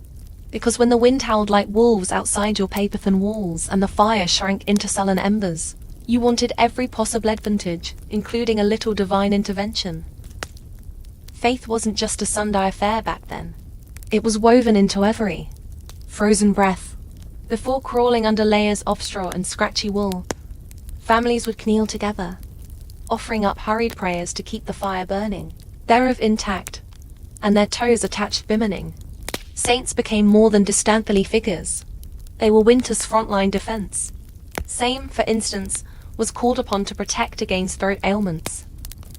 Because when the wind howled like wolves outside your paper-thin walls and the fire shrank into sullen embers, you wanted every possible advantage, including a little divine intervention. Faith wasn't just a Sunday affair back then. It was woven into every frozen breath. Before crawling under layers of straw and scratchy wool, families would kneel together, offering up hurried prayers to keep the fire burning, their roof intact, and their toes attached bimmening. Saints became more than distant figures. They were winter's frontline defense. Same, for instance, was called upon to protect against throat ailments.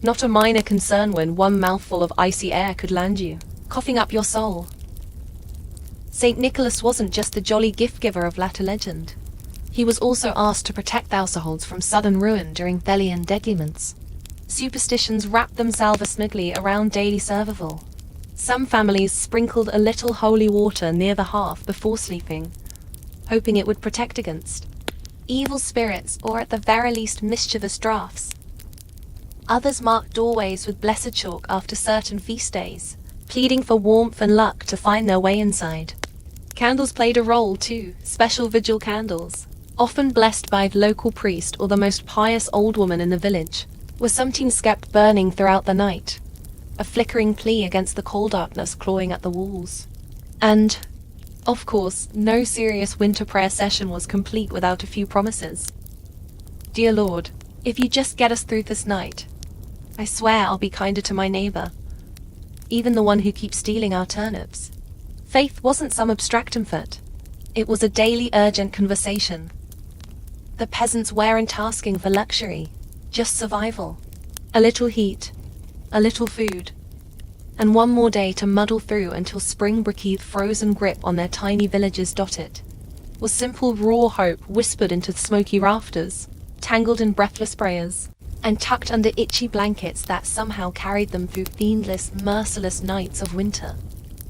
Not a minor concern when one mouthful of icy air could land you, coughing up your soul. St. Nicholas wasn't just the jolly gift-giver of latter legend. He was also asked to protect households from sudden ruin during Thelian deguments. Superstitions wrapped themselves snugly around daily survival. Some families sprinkled a little holy water near the hearth before sleeping, hoping it would protect against evil spirits or at the very least mischievous draughts. Others marked doorways with blessed chalk after certain feast days, pleading for warmth and luck to find their way inside. Candles played a role too, special vigil candles, often blessed by the local priest or the most pious old woman in the village, were sometimes kept burning throughout the night, a flickering plea against the cold darkness clawing at the walls. And, of course, no serious winter prayer session was complete without a few promises. Dear Lord, if you just get us through this night, I swear I'll be kinder to my neighbor, even the one who keeps stealing our turnips. Faith wasn't some abstract effort. It was a daily urgent conversation. The peasants weren't asking for luxury, just survival. A little heat, a little food, and one more day to muddle through until spring breathed frozen grip on their tiny villages. It was simple raw hope whispered into smoky rafters, tangled in breathless prayers, and tucked under itchy blankets that somehow carried them through endless, merciless nights of winter.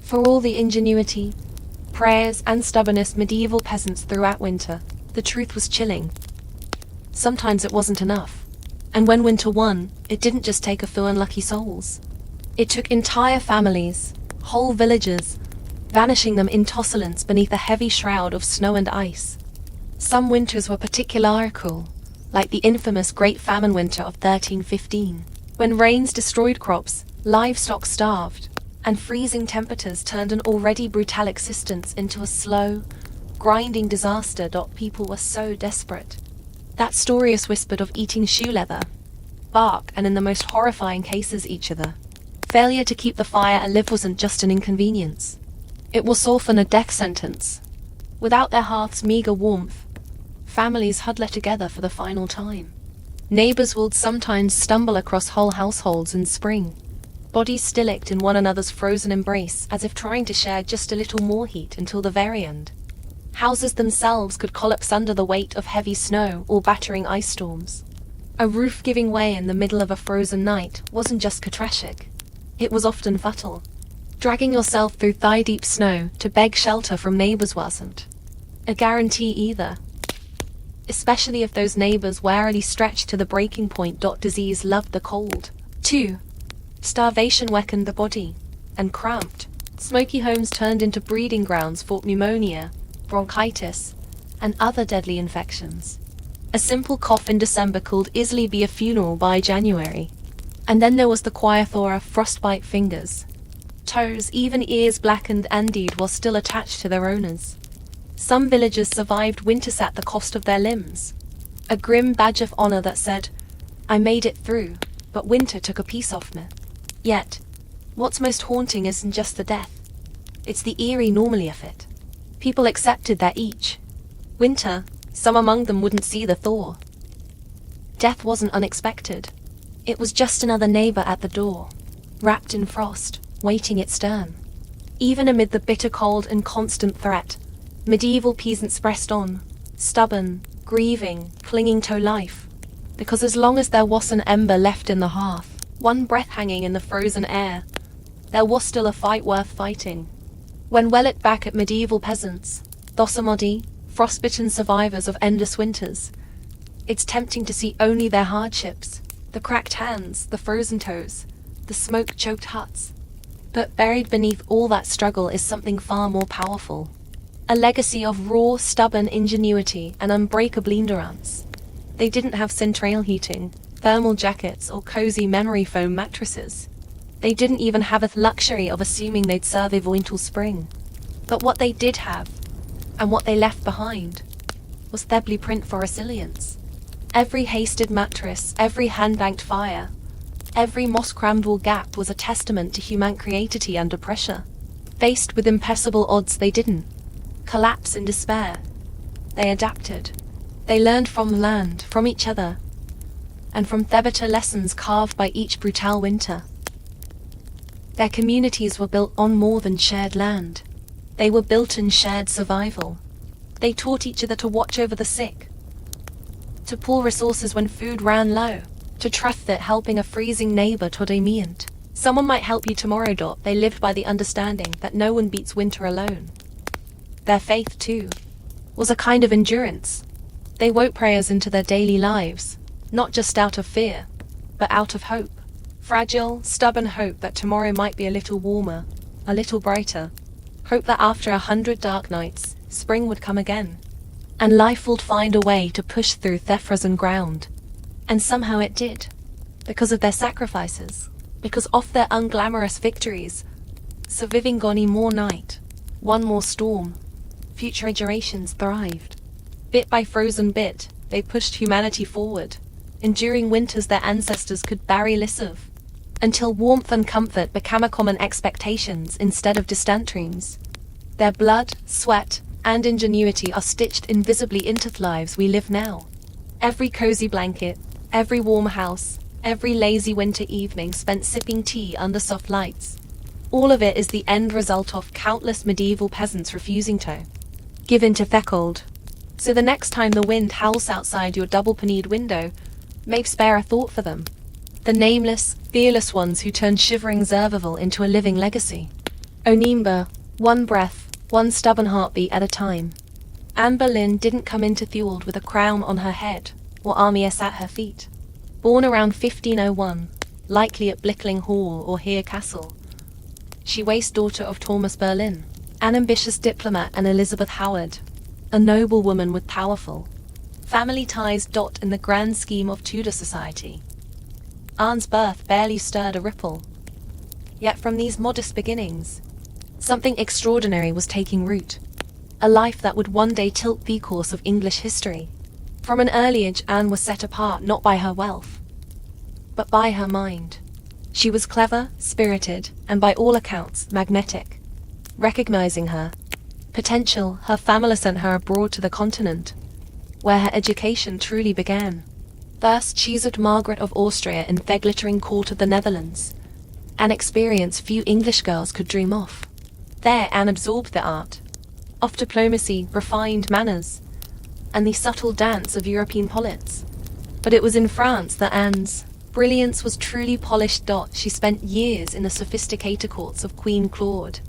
For all the ingenuity, prayers, and stubbornness medieval peasants throughout winter, the truth was chilling. Sometimes it wasn't enough. And when winter won, it didn't just take a few unlucky souls. It took entire families, whole villages, vanishing them in tossilence beneath a heavy shroud of snow and ice. Some winters were particularly cruel, like the infamous Great Famine winter of 1315, when rains destroyed crops, livestock starved, and freezing temperatures turned an already brutal existence into a slow, grinding disaster. People were so desperate. That story is whispered of eating shoe leather, bark, and in the most horrifying cases each other. Failure to keep the fire alive wasn't just an inconvenience. It was often a death sentence. Without their hearth's meager warmth, families huddled together for the final time. Neighbors would sometimes stumble across whole households in spring, bodies still-icked in one another's frozen embrace, as if trying to share just a little more heat until the very end. Houses themselves could collapse under the weight of heavy snow or battering ice storms. A roof giving way in the middle of a frozen night wasn't just catastrophic. It was often fatal. Dragging yourself through thigh-deep snow to beg shelter from neighbors wasn't a guarantee either, especially if those neighbors warily stretched to the breaking point. Disease loved the cold, too. Starvation weakened the body, and cramped, smoky homes turned into breeding grounds for pneumonia, bronchitis, and other deadly infections. A simple cough in December could easily be a funeral by January. And then there was the quieter frostbite fingers, toes, even ears blackened and deed while still attached to their owners. Some villagers survived winters at the cost of their limbs, a grim badge of honor that said, "I made it through, but winter took a piece off me." Yet, what's most haunting isn't just the death. It's the eerie normality of it. People accepted that each winter, some among them wouldn't see the thaw. Death wasn't unexpected. It was just another neighbor at the door, wrapped in frost, waiting its turn. Even amid the bitter cold and constant threat, medieval peasants pressed on, stubborn, grieving, clinging to life. Because as long as there was an ember left in the hearth, one breath hanging in the frozen air, there was still a fight worth fighting. When we look back at medieval peasants, those muddy, frostbitten survivors of endless winters, it's tempting to see only their hardships, the cracked hands, the frozen toes, the smoke-choked huts. But buried beneath all that struggle is something far more powerful. A legacy of raw, stubborn ingenuity and unbreakable endurance. They didn't have central heating, thermal jackets, or cozy memory foam mattresses. They didn't even have the luxury of assuming they'd survive until spring. But what they did have, and what they left behind, was their blueprint for resilience. Every hasted mattress, every hand-banked fire, every moss-crammed gap was a testament to human creativity under pressure. Faced with impossible odds, they didn't collapse in despair. They adapted. They learned from the land, from each other, and from the bitter lessons carved by each brutal winter. Their communities were built on more than shared land. They were built in shared survival. They taught each other to watch over the sick, to pool resources when food ran low, to trust that helping a freezing neighbor today meant someone might help you tomorrow. They lived by the understanding that no one beats winter alone. Their faith, too, was a kind of endurance. They wove prayers into their daily lives, not just out of fear, but out of hope. Fragile, stubborn hope that tomorrow might be a little warmer, a little brighter. Hope that after 100 dark nights, spring would come again, and life would find a way to push through the frozen ground. And somehow it did, because of their sacrifices, because of their unglamorous victories. Surviving one more night, one more storm, future generations thrived. Bit by frozen bit, they pushed humanity forward, enduring winters their ancestors could barely live, until warmth and comfort became a common expectations instead of distant dreams. Their blood, sweat, and ingenuity are stitched invisibly into the lives we live now. Every cozy blanket, every warm house, every lazy winter evening spent sipping tea under soft lights. All of it is the end result of countless medieval peasants refusing to give in to the cold. So the next time the wind howls outside your double-paned window, maybe spare a thought for them. The nameless, fearless ones who turned shivering Zervaville into a living legacy. Onimba, one breath, one stubborn heartbeat at a time. Anne Boleyn didn't come into Thewald with a crown on her head, or armies at her feet. Born around 1501, likely at Blickling Hall or Heer Castle, she was daughter of Thomas Boleyn, an ambitious diplomat, and Elizabeth Howard, a noble woman with powerful family ties. In the grand scheme of Tudor society, Anne's birth barely stirred a ripple. Yet from these modest beginnings, something extraordinary was taking root. A life that would one day tilt the course of English history. From an early age, Anne was set apart not by her wealth, but by her mind. She was clever, spirited, and by all accounts, magnetic. Recognizing her potential, her family sent her abroad to the continent, where her education truly began. First, she served Margaret of Austria in the glittering court of the Netherlands, an experience few English girls could dream of. There, Anne absorbed the art of diplomacy, refined manners, and the subtle dance of European polities. But it was in France that Anne's brilliance was truly polished. She spent years in the sophisticated courts of Queen Claude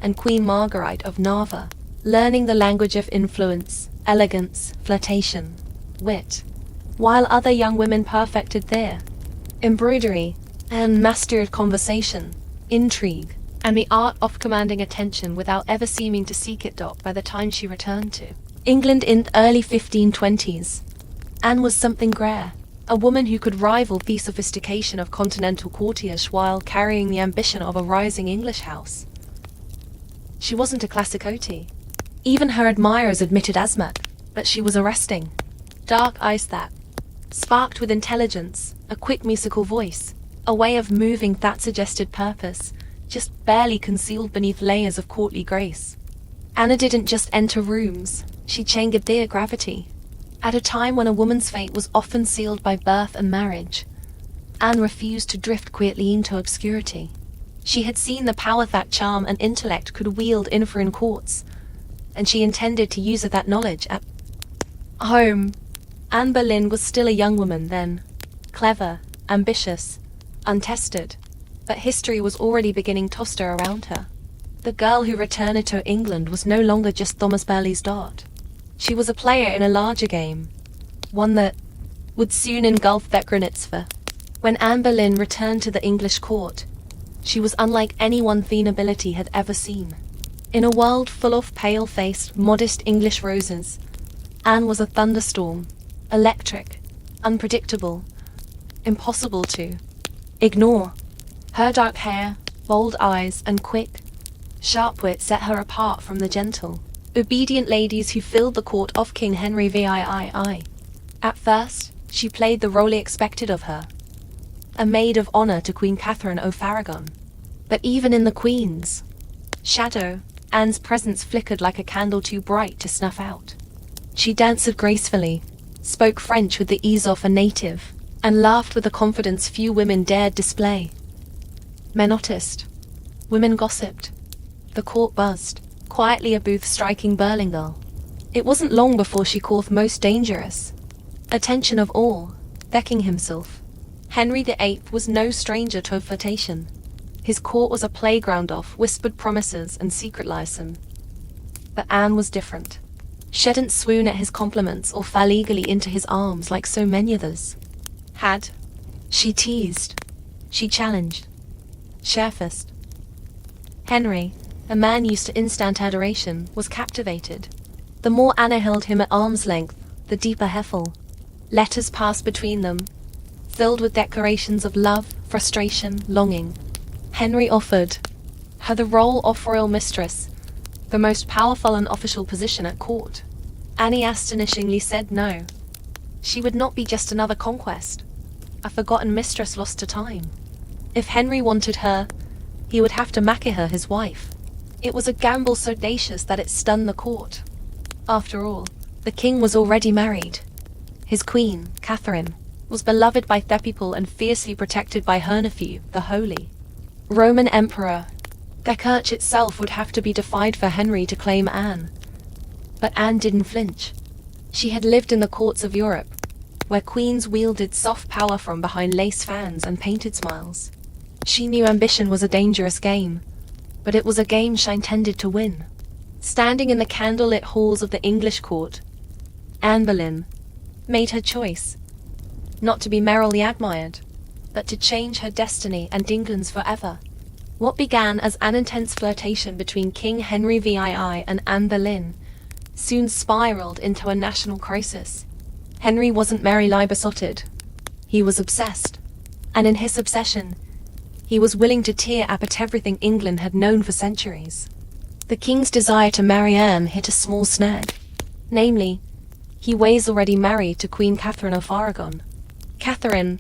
and Queen Marguerite of Navarre, learning the language of influence, elegance, flirtation, wit, while other young women perfected their embroidery and mastered conversation, intrigue, and the art of commanding attention without ever seeming to seek it. By the time she returned to England in the early 1520s, Anne was something rare, a woman who could rival the sophistication of continental courtiers while carrying the ambition of a rising English house. She wasn't a classic Otie. Even her admirers admitted as much, but she was arresting. Dark eyes that sparked with intelligence, a quick musical voice, a way of moving that suggested purpose, just barely concealed beneath layers of courtly grace. Anna didn't just enter rooms, she changed their gravity. At a time when a woman's fate was often sealed by birth and marriage, Anne refused to drift quietly into obscurity. She had seen the power that charm and intellect could wield in foreign courts, and she intended to use that knowledge at home. Anne Boleyn was still a young woman then, clever, ambitious, untested, but history was already beginning to stir around her. The girl who returned to England was no longer just Thomas Burley's daughter. She was a player in a larger game, one that would soon engulf that Granitzfer. When Anne Boleyn returned to the English court, she was unlike anyone the nobility had ever seen. In a world full of pale-faced, modest English roses, Anne was a thunderstorm, electric, unpredictable, impossible to ignore. Her dark hair, bold eyes, and quick, sharp wit set her apart from the gentle, obedient ladies who filled the court of King Henry VIII. At first, she played the role expected of her, a maid of honor to Queen Catherine of Aragon. But even in the Queen's shadow, Anne's presence flickered like a candle too bright to snuff out. She danced gracefully, spoke French with the ease of a native, and laughed with a confidence few women dared display. Men noticed. Women gossiped. The court buzzed, quietly a booth-striking Burlinguer. It wasn't long before she caught the most dangerous attention of all, Becking himself. Henry VIII was no stranger to flirtation. His court was a playground of whispered promises and secret liaison. But Anne was different. She didn't swoon at his compliments or fall eagerly into his arms like so many others had. She teased. She challenged. Surfaced. Henry, a man used to instant adoration, was captivated. The more Anna held him at arm's length, the deeper Heffel. Letters passed between them, filled with declarations of love, frustration, longing. Henry offered her the role of royal mistress, the most powerful and official position at court. Annie astonishingly said no. She would not be just another conquest, a forgotten mistress lost to time. If Henry wanted her, he would have to make her his wife. It was a gamble so audacious that it stunned the court. After all, the king was already married. His queen, Catherine, was beloved by the people and fiercely protected by her nephew, the Holy Roman Emperor. The church itself would have to be defied for Henry to claim Anne. But Anne didn't flinch. She had lived in the courts of Europe, where queens wielded soft power from behind lace fans and painted smiles. She knew ambition was a dangerous game, but it was a game she intended to win. Standing in the candlelit halls of the English court, Anne Boleyn made her choice, not to be merrily admired, but to change her destiny and England's forever. What began as an intense flirtation between King Henry VII and Anne Boleyn soon spiraled into a national crisis. Henry wasn't merely besotted. He was obsessed. And in his obsession, he was willing to tear up at everything England had known for centuries. The king's desire to marry Anne hit a small snag. Namely, he was already married to Queen Catherine of Aragon. Catherine,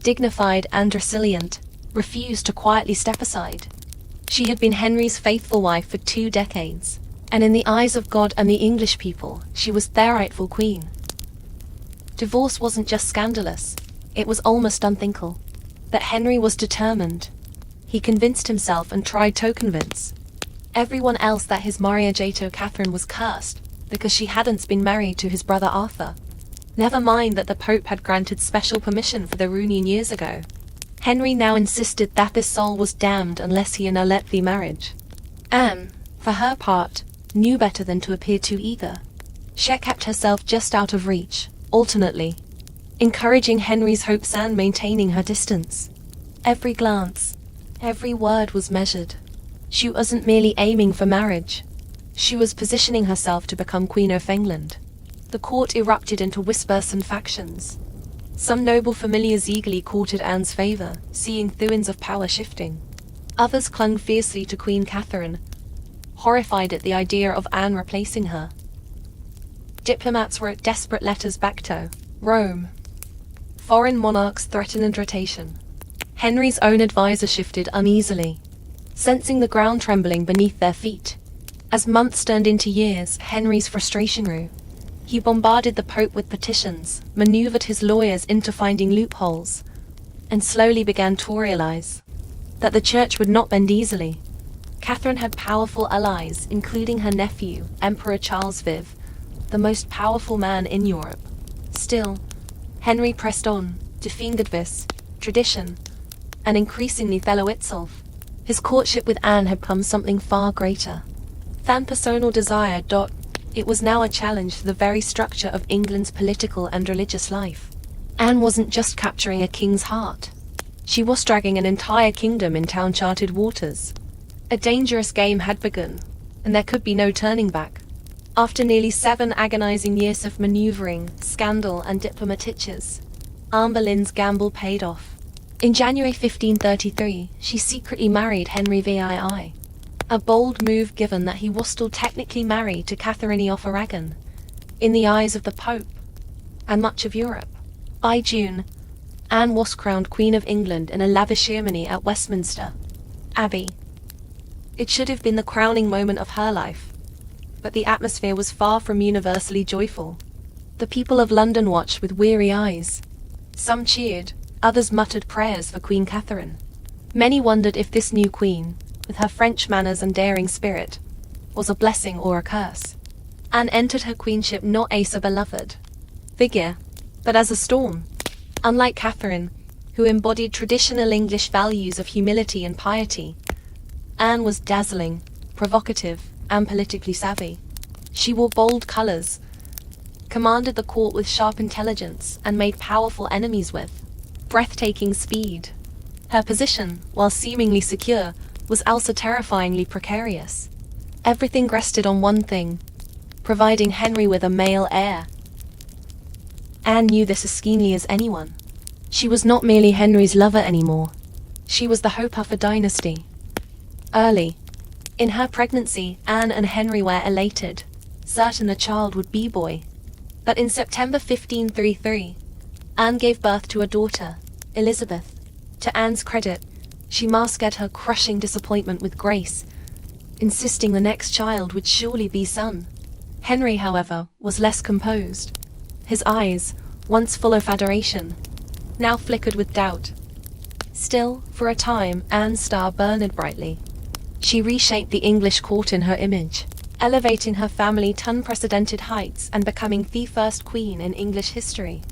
dignified and resilient, refused to quietly step aside. She had been Henry's faithful wife for 2 decades, and in the eyes of God and the English people, she was their rightful queen. Divorce wasn't just scandalous, it was almost unthinkable. But Henry was determined. He convinced himself and tried to convince everyone else that his marriage to Catherine was cursed because she hadn't been married to his brother Arthur. Never mind that the Pope had granted special permission for their union years ago. Henry now insisted that this soul was damned unless he annulled the marriage. Anne, for her part, knew better than to appear too eager. She kept herself just out of reach, alternately encouraging Henry's hopes and maintaining her distance. Every glance, every word was measured. She wasn't merely aiming for marriage. She was positioning herself to become Queen of England. The court erupted into whispers and factions. Some noble familiars eagerly courted Anne's favor, seeing the winds of power shifting. Others clung fiercely to Queen Catherine, horrified at the idea of Anne replacing her. Diplomats wrote desperate letters back to Rome. Foreign monarchs threatened rotation. Henry's own advisor shifted uneasily, sensing the ground trembling beneath their feet. As months turned into years, Henry's frustration grew. He bombarded the Pope with petitions, maneuvered his lawyers into finding loopholes, and slowly began to realize that the church would not bend easily. Catherine had powerful allies, including her nephew, Emperor Charles V, the most powerful man in Europe. Still, Henry pressed on, defending this tradition, and increasingly fellow itself. His courtship with Anne had become something far greater than personal desire. It was now a challenge to the very structure of England's political and religious life. Anne wasn't just capturing a king's heart. She was dragging an entire kingdom into uncharted waters. A dangerous game had begun, and there could be no turning back. After nearly 7 agonizing years of maneuvering, scandal, and diplomatiches, Anne Boleyn's gamble paid off. In January 1533, she secretly married Henry VII. A bold move given that he was still technically married to Catherine of Aragon, in the eyes of the Pope and much of Europe. By June, Anne was crowned Queen of England in a lavish ceremony at Westminster Abbey. It should have been the crowning moment of her life, but the atmosphere was far from universally joyful. The people of London watched with weary eyes. Some cheered, others muttered prayers for Queen Catherine. Many wondered if this new queen, with her French manners and daring spirit, was a blessing or a curse. Anne entered her queenship not as a beloved figure, but as a storm. Unlike Catherine, who embodied traditional English values of humility and piety, Anne was dazzling, provocative, and politically savvy. She wore bold colors, commanded the court with sharp intelligence, and made powerful enemies with breathtaking speed. Her position, while seemingly secure, was also terrifyingly precarious. Everything rested on one thing: providing Henry with a male heir. Anne knew this as keenly as anyone. She was not merely Henry's lover anymore. She was the hope of a dynasty. Early in her pregnancy, Anne and Henry were elated, certain the child would be boy. But in September 1533, Anne gave birth to a daughter, Elizabeth. To Anne's credit, she masked her crushing disappointment with grace, insisting the next child would surely be son. Henry, however, was less composed. His eyes, once full of adoration, now flickered with doubt. Still, for a time, Anne's star burned brightly. She reshaped the English court in her image, elevating her family to unprecedented heights and becoming the first queen in English history.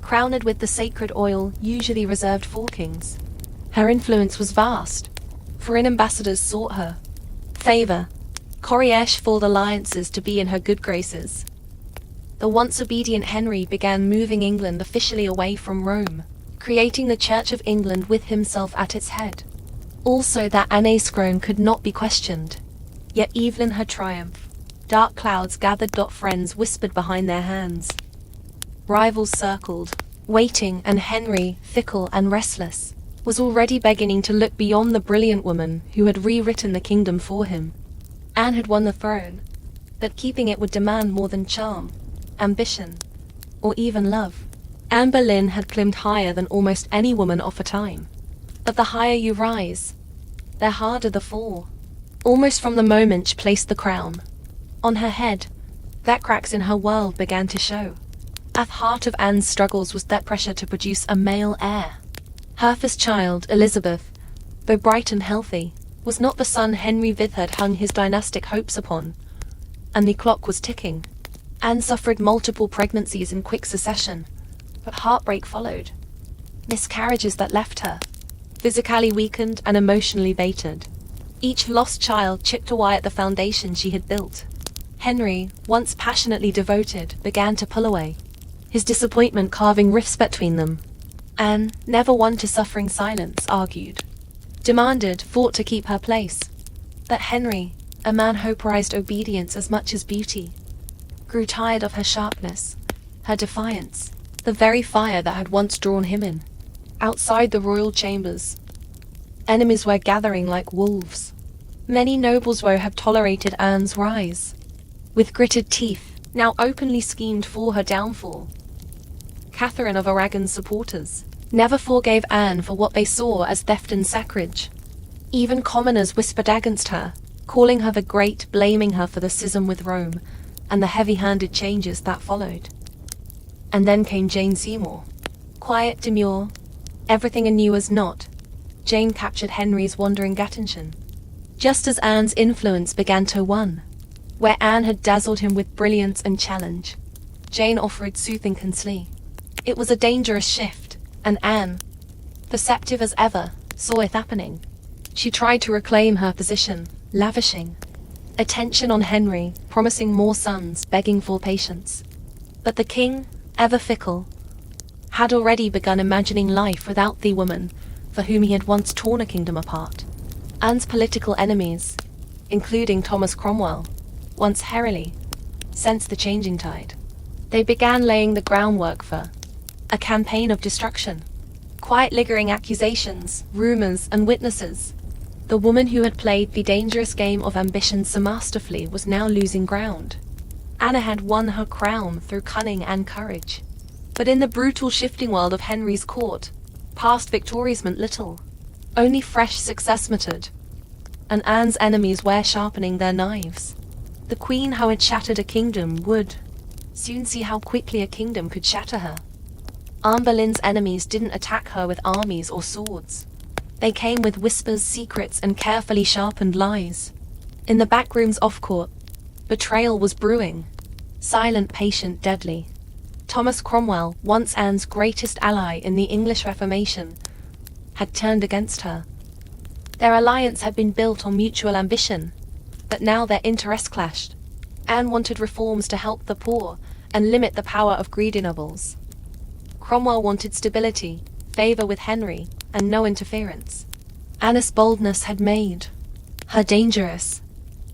Crowned with the sacred oil usually reserved for kings, her influence was vast. Foreign ambassadors sought her favor, courtiers formed alliances to be in her good graces. The once obedient Henry began moving England officially away from Rome, creating the Church of England with himself at its head. Also that Anne's throne could not be questioned. Yet even in her triumph, dark clouds gathered. Friends whispered behind their hands. Rivals circled, waiting, and Henry, fickle and restless, was already beginning to look beyond the brilliant woman who had rewritten the kingdom for him. Anne had won the throne, but keeping it would demand more than charm, ambition, or even love. Anne Boleyn had climbed higher than almost any woman of her time. But the higher you rise, the harder the fall. Almost from the moment she placed the crown on her head, that cracks in her world began to show. At the heart of Anne's struggles was that pressure to produce a male heir. Her first child, Elizabeth, though bright and healthy, was not the son Henry V had hung his dynastic hopes upon, and the clock was ticking. Anne suffered multiple pregnancies in quick succession, but heartbreak followed. Miscarriages that left her physically weakened and emotionally battered. Each lost child chipped away at the foundation she had built. Henry, once passionately devoted, began to pull away, his disappointment carving rifts between them. Anne, never one to suffer in silence, argued, demanded, fought to keep her place. But Henry, a man who prized obedience as much as beauty, grew tired of her sharpness, her defiance, the very fire that had once drawn him in. Outside the royal chambers, enemies were gathering like wolves. Many nobles would have tolerated Anne's rise, with gritted teeth, now openly schemed for her downfall. Catherine of Aragon's supporters never forgave Anne for what they saw as theft and sacrilege. Even commoners whispered against her, calling her the Great, blaming her for the schism with Rome and the heavy-handed changes that followed. And then came Jane Seymour. Quiet, demure, everything anew as not, Jane captured Henry's wandering attention. Just as Anne's influence began to wane, where Anne had dazzled him with brilliance and challenge, Jane offered soothing counsel. It was a dangerous shift, and Anne, perceptive as ever, saw it happening. She tried to reclaim her position, lavishing attention on Henry, promising more sons, begging for patience. But the king, ever fickle, had already begun imagining life without the woman for whom he had once torn a kingdom apart. Anne's political enemies, including Thomas Cromwell, once heraldry, sensed the changing tide. They began laying the groundwork for a campaign of destruction. Quiet lingering accusations, rumors, and witnesses. The woman who had played the dangerous game of ambition so masterfully was now losing ground. Anna had won her crown through cunning and courage. But in the brutal shifting world of Henry's court, past victories meant little. Only fresh success mattered. And Anne's enemies were sharpening their knives. The queen who had shattered a kingdom would soon see how quickly a kingdom could shatter her. Anne Boleyn's enemies didn't attack her with armies or swords. They came with whispers, secrets, and carefully sharpened lies. In the back rooms off-court, betrayal was brewing. Silent, patient, deadly. Thomas Cromwell, once Anne's greatest ally in the English Reformation, had turned against her. Their alliance had been built on mutual ambition, but now their interests clashed. Anne wanted reforms to help the poor and limit the power of greedy nobles. Cromwell wanted stability, favor with Henry, and no interference. Anne's boldness had made her dangerous,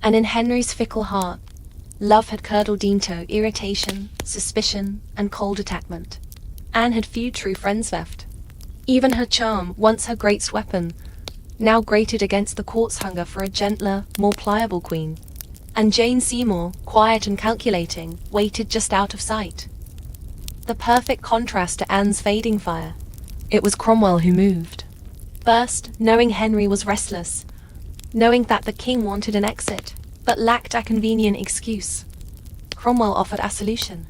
and in Henry's fickle heart, love had curdled into irritation, suspicion, and cold attachment. Anne had few true friends left. Even her charm, once her greatest weapon, now grated against the court's hunger for a gentler, more pliable queen. and Jane Seymour, quiet and calculating, waited just out of sight. The perfect contrast to Anne's fading fire. It was Cromwell who moved. First, knowing Henry was restless, knowing that the king wanted an exit, but lacked a convenient excuse, Cromwell offered a solution.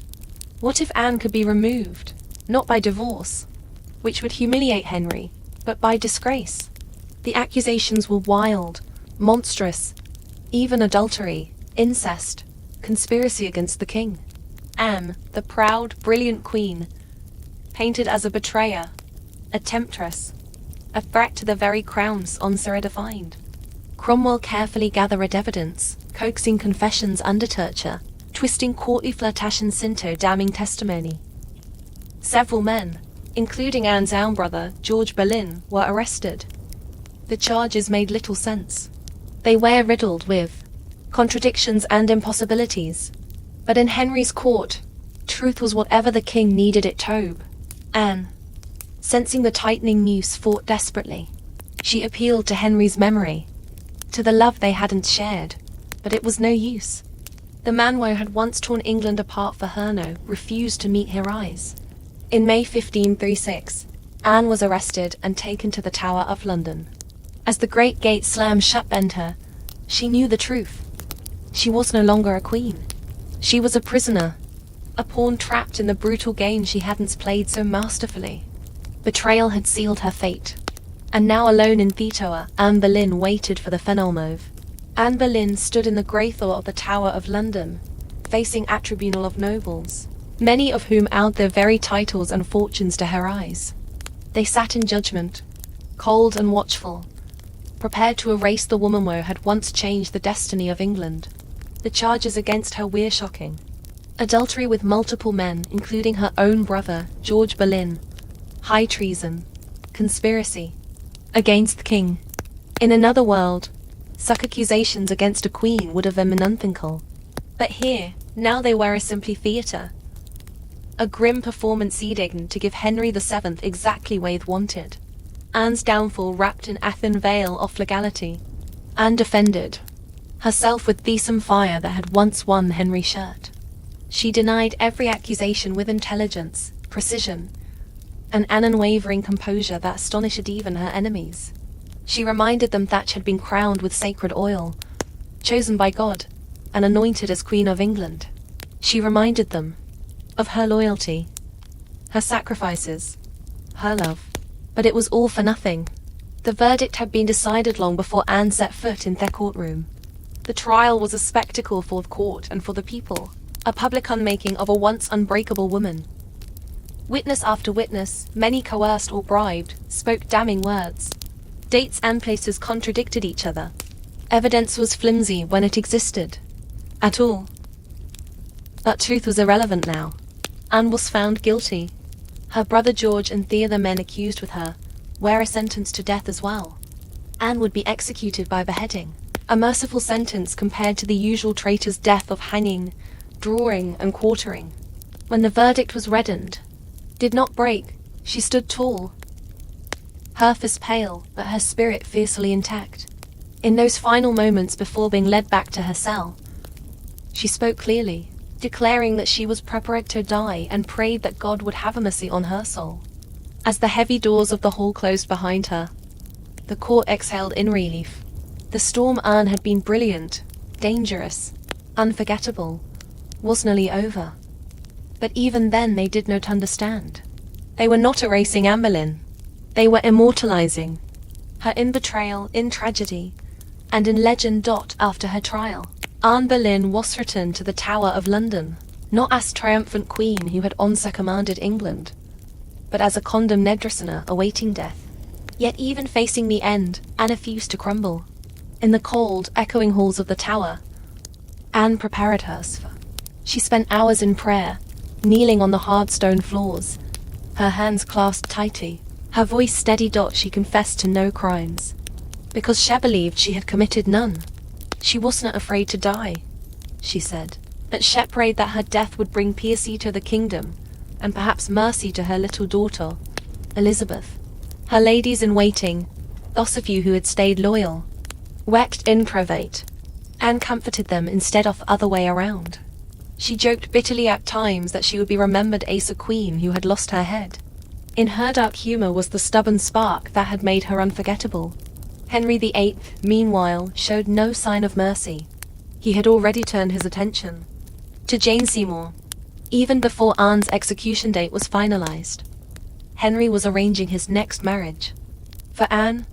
What if Anne could be removed, not by divorce, which would humiliate Henry, but by disgrace? The accusations were wild, monstrous, even adultery, incest, conspiracy against the king. Anne, the proud, brilliant queen, painted as a betrayer, a temptress, a threat to the very crowns Onsor defined. Cromwell carefully gathered evidence, coaxing confessions under torture, twisting courtly flirtations into damning testimony. Several men, including Anne's own brother, George Boleyn, were arrested. The charges made little sense. They were riddled with contradictions and impossibilities. But in Henry's court, truth was whatever the king needed it to be. Anne, sensing the tightening noose, fought desperately. She appealed to Henry's memory, to the love they hadn't shared, but it was no use. The man who had once torn England apart for her now refused to meet her eyes. In May 1536, Anne was arrested and taken to the Tower of London. As the great gate slammed shut behind her, she knew the truth. She was no longer a queen. She was a prisoner, a pawn trapped in the brutal game she hadn't played so masterfully. Betrayal had sealed her fate. And now alone in theatre, Anne Boleyn waited for the final move. Anne Boleyn stood in the grey thaw of the Tower of London, facing a tribunal of nobles, many of whom owed their very titles and fortunes to her eyes. They sat in judgment, cold and watchful, prepared to erase the woman who had once changed the destiny of England. The charges against her were shocking. Adultery with multiple men, including her own brother, George Boleyn. High treason. Conspiracy. Against the king. In another world, such accusations against a queen would have been unthinkable. But here, now they were simply theatre. A grim performance seeking to give Henry VII exactly what he wanted. Anne's downfall wrapped in a thin veil of legality. Anne defended herself with besom fire that had once won Henry's shirt. She denied every accusation with intelligence, precision, and an unwavering composure that astonished even her enemies. She reminded them that she had been crowned with sacred oil, chosen by God, and anointed as Queen of England. She reminded them of her loyalty, her sacrifices, her love. But it was all for nothing. The verdict had been decided long before Anne set foot in their courtroom. The trial was a spectacle for the court and for the people, a public unmaking of a once unbreakable woman. Witness after witness, many coerced or bribed, spoke damning words. Dates and places contradicted each other. Evidence was flimsy when it existed at all. But truth was irrelevant now. Anne was found guilty. Her brother George and the other men accused with her were sentenced to death as well. Anne would be executed by beheading, a merciful sentence compared to the usual traitor's death of hanging, drawing, and quartering. When the verdict was reddened, did not break, she stood tall, her face pale, but her spirit fiercely intact. In those final moments before being led back to her cell, she spoke clearly, declaring that she was prepared to die and prayed that God would have mercy on her soul. As the heavy doors of the hall closed behind her, the court exhaled in relief. The storm Anne had been brilliant, dangerous, unforgettable, was nearly over. But even then they did not understand. They were not erasing Anne Boleyn. They were immortalizing her in betrayal, in tragedy, and in legend. After her trial, Anne Boleyn was returned to the Tower of London, not as triumphant queen who had once commanded England, but as a condemned prisoner awaiting death. Yet even facing the end, Anne refused to crumble. In the cold, echoing halls of the tower, Anne prepared herself. She spent hours in prayer, kneeling on the hard stone floors, her hands clasped tightly, her voice steady. She confessed to no crimes, because she believed she had committed none. She wasn't afraid to die, she said, but she prayed that her death would bring peace to the kingdom, and perhaps mercy to her little daughter, Elizabeth. Her ladies in waiting, those of you who had stayed loyal, wept in private. Anne comforted them instead of the other way around. She joked bitterly at times that she would be remembered as a queen who had lost her head. In her dark humor was the stubborn spark that had made her unforgettable. Henry VIII, meanwhile, showed no sign of mercy. He had already turned his attention to Jane Seymour, even before Anne's execution date was finalized. Henry was arranging his next marriage. For Anne,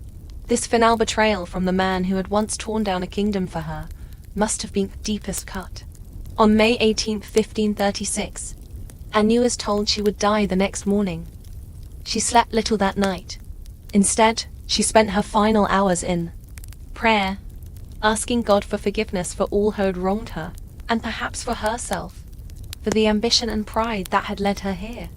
this final betrayal from the man who had once torn down a kingdom for her must have been the deepest cut. On May 18, 1536, Anne was told she would die the next morning. She slept little that night. Instead, she spent her final hours in prayer, asking God for forgiveness for all who had wronged her, and perhaps for herself, for the ambition and pride that had led her here.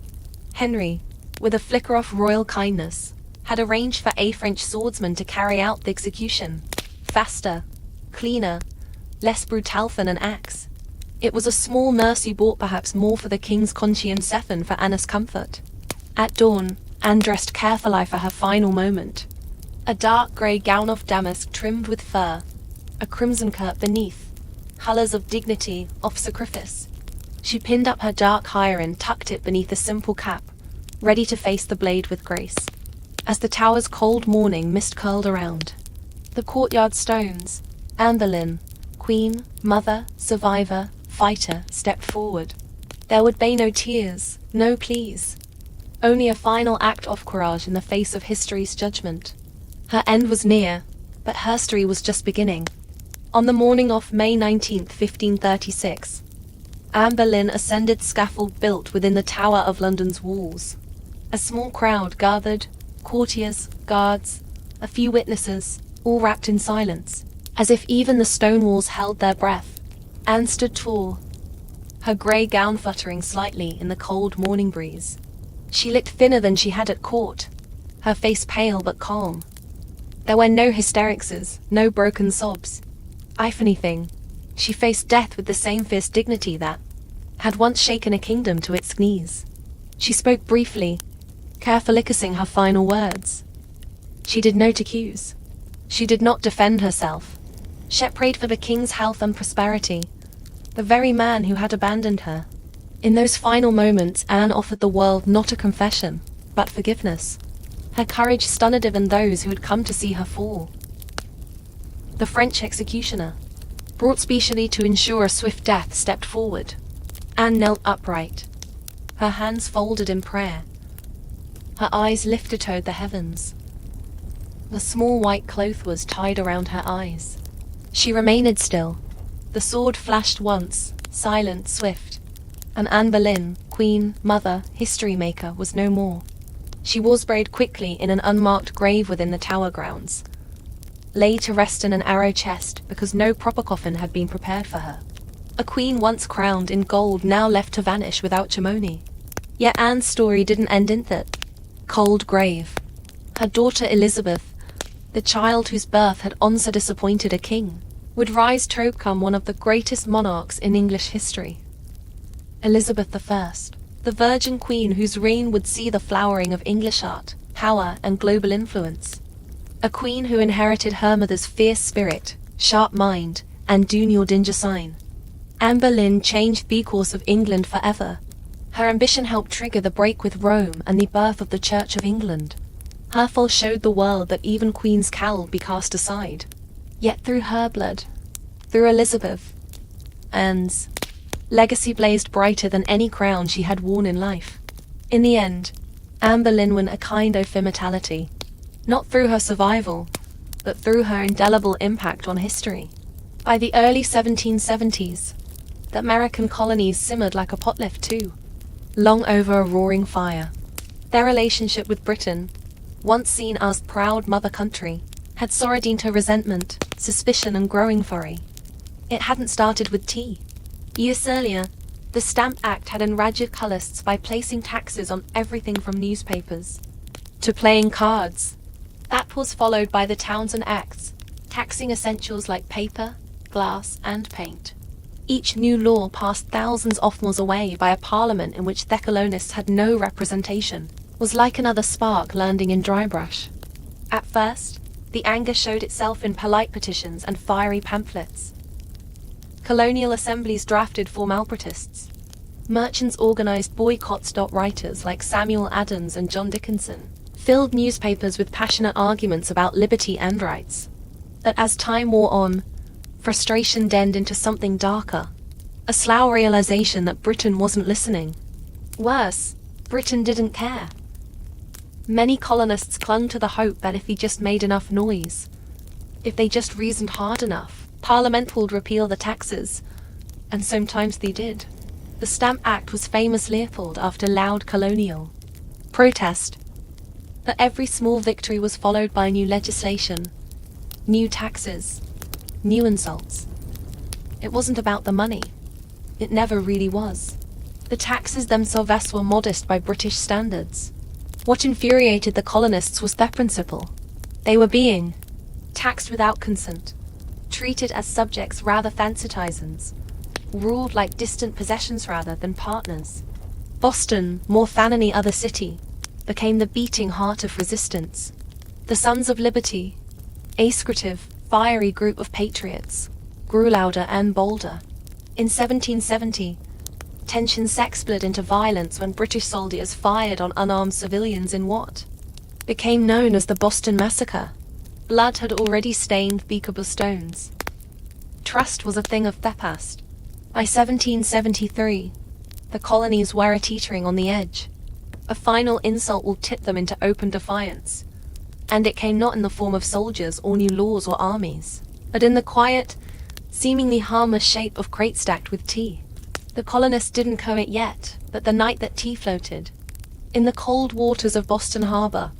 Henry, with a flicker of royal kindness, had arranged for a French swordsman to carry out the execution. Faster, cleaner, less brutal than an axe. It was a small mercy bought perhaps more for the king's conscience than for Anne's comfort. At dawn, Anne dressed carefully for her final moment. A dark grey gown of damask trimmed with fur, a crimson kirt beneath, colours of dignity, of sacrifice. She pinned up her dark hair and tucked it beneath a simple cap, ready to face the blade with grace. As the tower's cold morning mist curled around the courtyard stones, Anne Boleyn, queen, mother, survivor, fighter, stepped forward. There would be no tears, no pleas. Only a final act of courage in the face of history's judgment. Her end was near, but her story was just beginning. On the morning of May 19, 1536, Anne Boleyn ascended scaffold built within the Tower of London's walls. A small crowd gathered, courtiers, guards, a few witnesses, all wrapped in silence, as if even the stone walls held their breath. Anne stood tall, her grey gown fluttering slightly in the cold morning breeze. She looked thinner than she had at court, her face pale but calm. There were no hysterics, no broken sobs. If anything, she faced death with the same fierce dignity that had once shaken a kingdom to its knees. She spoke briefly, carefully kissing her final words. She did not accuse. She did not defend herself. She prayed for the king's health and prosperity, the very man who had abandoned her. In those final moments, Anne offered the world not a confession, but forgiveness. Her courage stunned even those who had come to see her fall. The French executioner, brought specially to ensure a swift death, stepped forward. Anne knelt upright, her hands folded in prayer, her eyes lifted toward the heavens. The small white cloth was tied around her eyes. She remained still. The sword flashed once, silent, swift, and Anne Boleyn, queen, mother, history maker, was no more. She was buried quickly in an unmarked grave within the tower grounds, laid to rest in an arrow chest because no proper coffin had been prepared for her. A queen once crowned in gold now left to vanish without ceremony. Yet Anne's story didn't end in that cold grave. Her daughter Elizabeth, the child whose birth had once disappointed a king, would rise to become one of the greatest monarchs in English history. Elizabeth I, the virgin queen whose reign would see the flowering of English art, power, and global influence. A queen who inherited her mother's fierce spirit, sharp mind, and do your danger sign. Anne Boleyn changed the course of England forever. Her ambition helped trigger the break with Rome and the birth of the Church of England. Her fall showed the world that even queens can be cast aside. Yet through her blood, through Elizabeth, Anne's legacy blazed brighter than any crown she had worn in life. In the end, Anne Boleyn won a kind of immortality, not through her survival, but through her indelible impact on history. By the early 1770s, the American colonies simmered like a pot left too, long over a roaring fire. Their relationship with Britain, once seen as proud mother country, had soared into resentment, suspicion, and growing fury. It hadn't started with tea. Years earlier, the Stamp Act had enraged colonists by placing taxes on everything from newspapers to playing cards. That was followed by the Townshend Acts, taxing essentials like paper, glass, and paint. Each new law passed thousands of miles away by a parliament in which the colonists had no representation, was like another spark landing in dry brush. At first, the anger showed itself in polite petitions and fiery pamphlets. Colonial assemblies drafted formal protests. Merchants organized boycotts. Writers like Samuel Adams and John Dickinson filled newspapers with passionate arguments about liberty and rights. But as time wore on, frustration denned into something darker, a slow realization that Britain wasn't listening. Worse, Britain didn't care. Many colonists clung to the hope that if he just made enough noise, if they just reasoned hard enough, Parliament would repeal the taxes, and sometimes they did. The Stamp Act was famous Leopold after loud colonial protest. But every small victory was followed by new legislation, new taxes, new insults. It wasn't about the money. It never really was. The taxes themselves were modest by British standards. What infuriated the colonists was their principle. They were being taxed without consent, treated as subjects rather than citizens, ruled like distant possessions rather than partners. Boston, more than any other city, became the beating heart of resistance. The Sons of Liberty, a secretive, fiery group of patriots, grew louder and bolder. In 1770, tensions exploded into violence when British soldiers fired on unarmed civilians in what became known as the Boston Massacre. Blood had already stained beakable stones. Trust was a thing of the past. By 1773, the colonies were teetering on the edge. A final insult will tip them into open defiance. And it came not in the form of soldiers or new laws or armies, but in the quiet, seemingly harmless shape of crates stacked with tea. The colonists didn't know it yet, but the night that tea floated in the cold waters of Boston Harbor,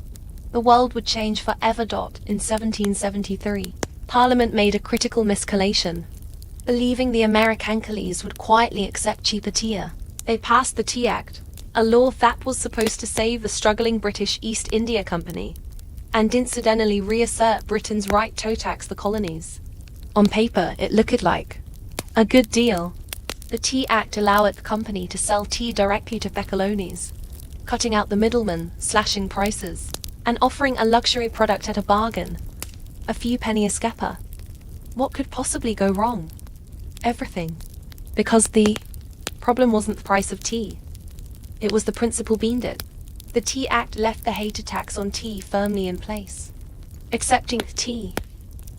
the world would change forever. In 1773, Parliament made a critical miscalculation. Believing the American colonies would quietly accept cheaper tea, they passed the Tea Act, a law that was supposed to save the struggling British East India Company, and incidentally reassert Britain's right to tax the colonies. On paper, it looked like a good deal. The Tea Act allowed the company to sell tea directly to their colonies, cutting out the middlemen, slashing prices, and offering a luxury product at a bargain, a few penny a scupper. What could possibly go wrong? Everything. Because the problem wasn't the price of tea. It was the principle behind it. The Tea Act left the hated tax on tea firmly in place. Accepting tea,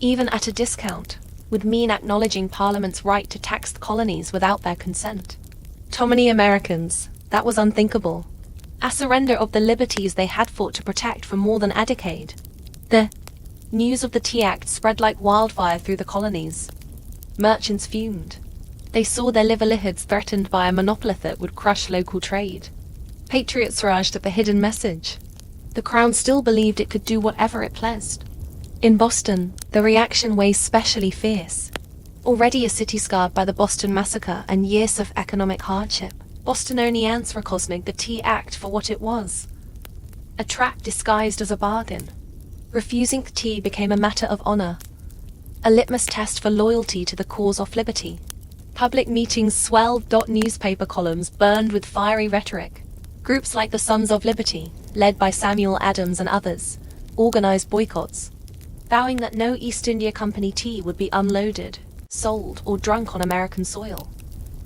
even at a discount, would mean acknowledging Parliament's right to tax the colonies without their consent. To many Americans, that was unthinkable. A surrender of the liberties they had fought to protect for more than a decade. The news of the Tea Act spread like wildfire through the colonies. Merchants fumed. They saw their livelihoods threatened by a monopoly that would crush local trade. Patriots raged at the hidden message. The Crown still believed it could do whatever it pleased. In Boston, the reaction was especially fierce. Already a city scarred by the Boston Massacre and years of economic hardship, Bostonians recognized the Tea Act for what it was: a trap disguised as a bargain. Refusing tea became a matter of honor, a litmus test for loyalty to the cause of liberty. Public meetings swelled. Newspaper columns burned with fiery rhetoric. Groups like the Sons of Liberty, led by Samuel Adams and others, organized boycotts, vowing that no East India Company tea would be unloaded, sold, or drunk on American soil.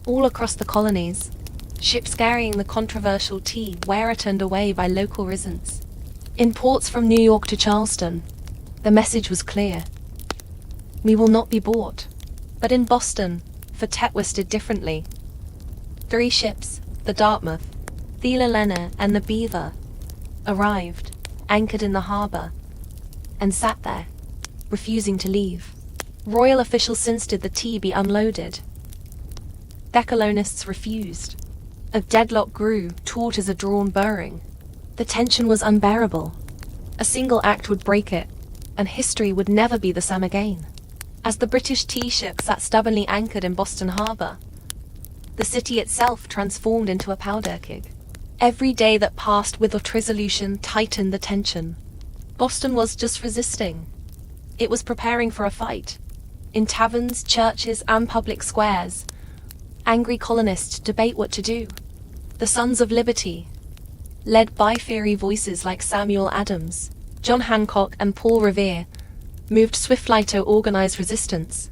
All across the colonies, ships carrying the controversial tea were turned away by local residents. In ports from New York to Charleston, the message was clear: we will not be bought. But in Boston, fate was differently. 3 ships, the Dartmouth, the Helena, and the Beaver, arrived, anchored in the harbor, and sat there, refusing to leave. Royal officials insisted the tea be unloaded. The colonists refused. A deadlock grew, taut as a drawn burring. The tension was unbearable. A single act would break it, and history would never be the same again. As the British tea ship sat stubbornly anchored in Boston Harbor, the city itself transformed into a powder keg. Every day that passed without resolution tightened the tension. Boston was just resisting. It was preparing for a fight. In taverns, churches, and public squares, angry colonists debate what to do. The Sons of Liberty, led by fiery voices like Samuel Adams, John Hancock, and Paul Revere, moved swiftly to organize resistance.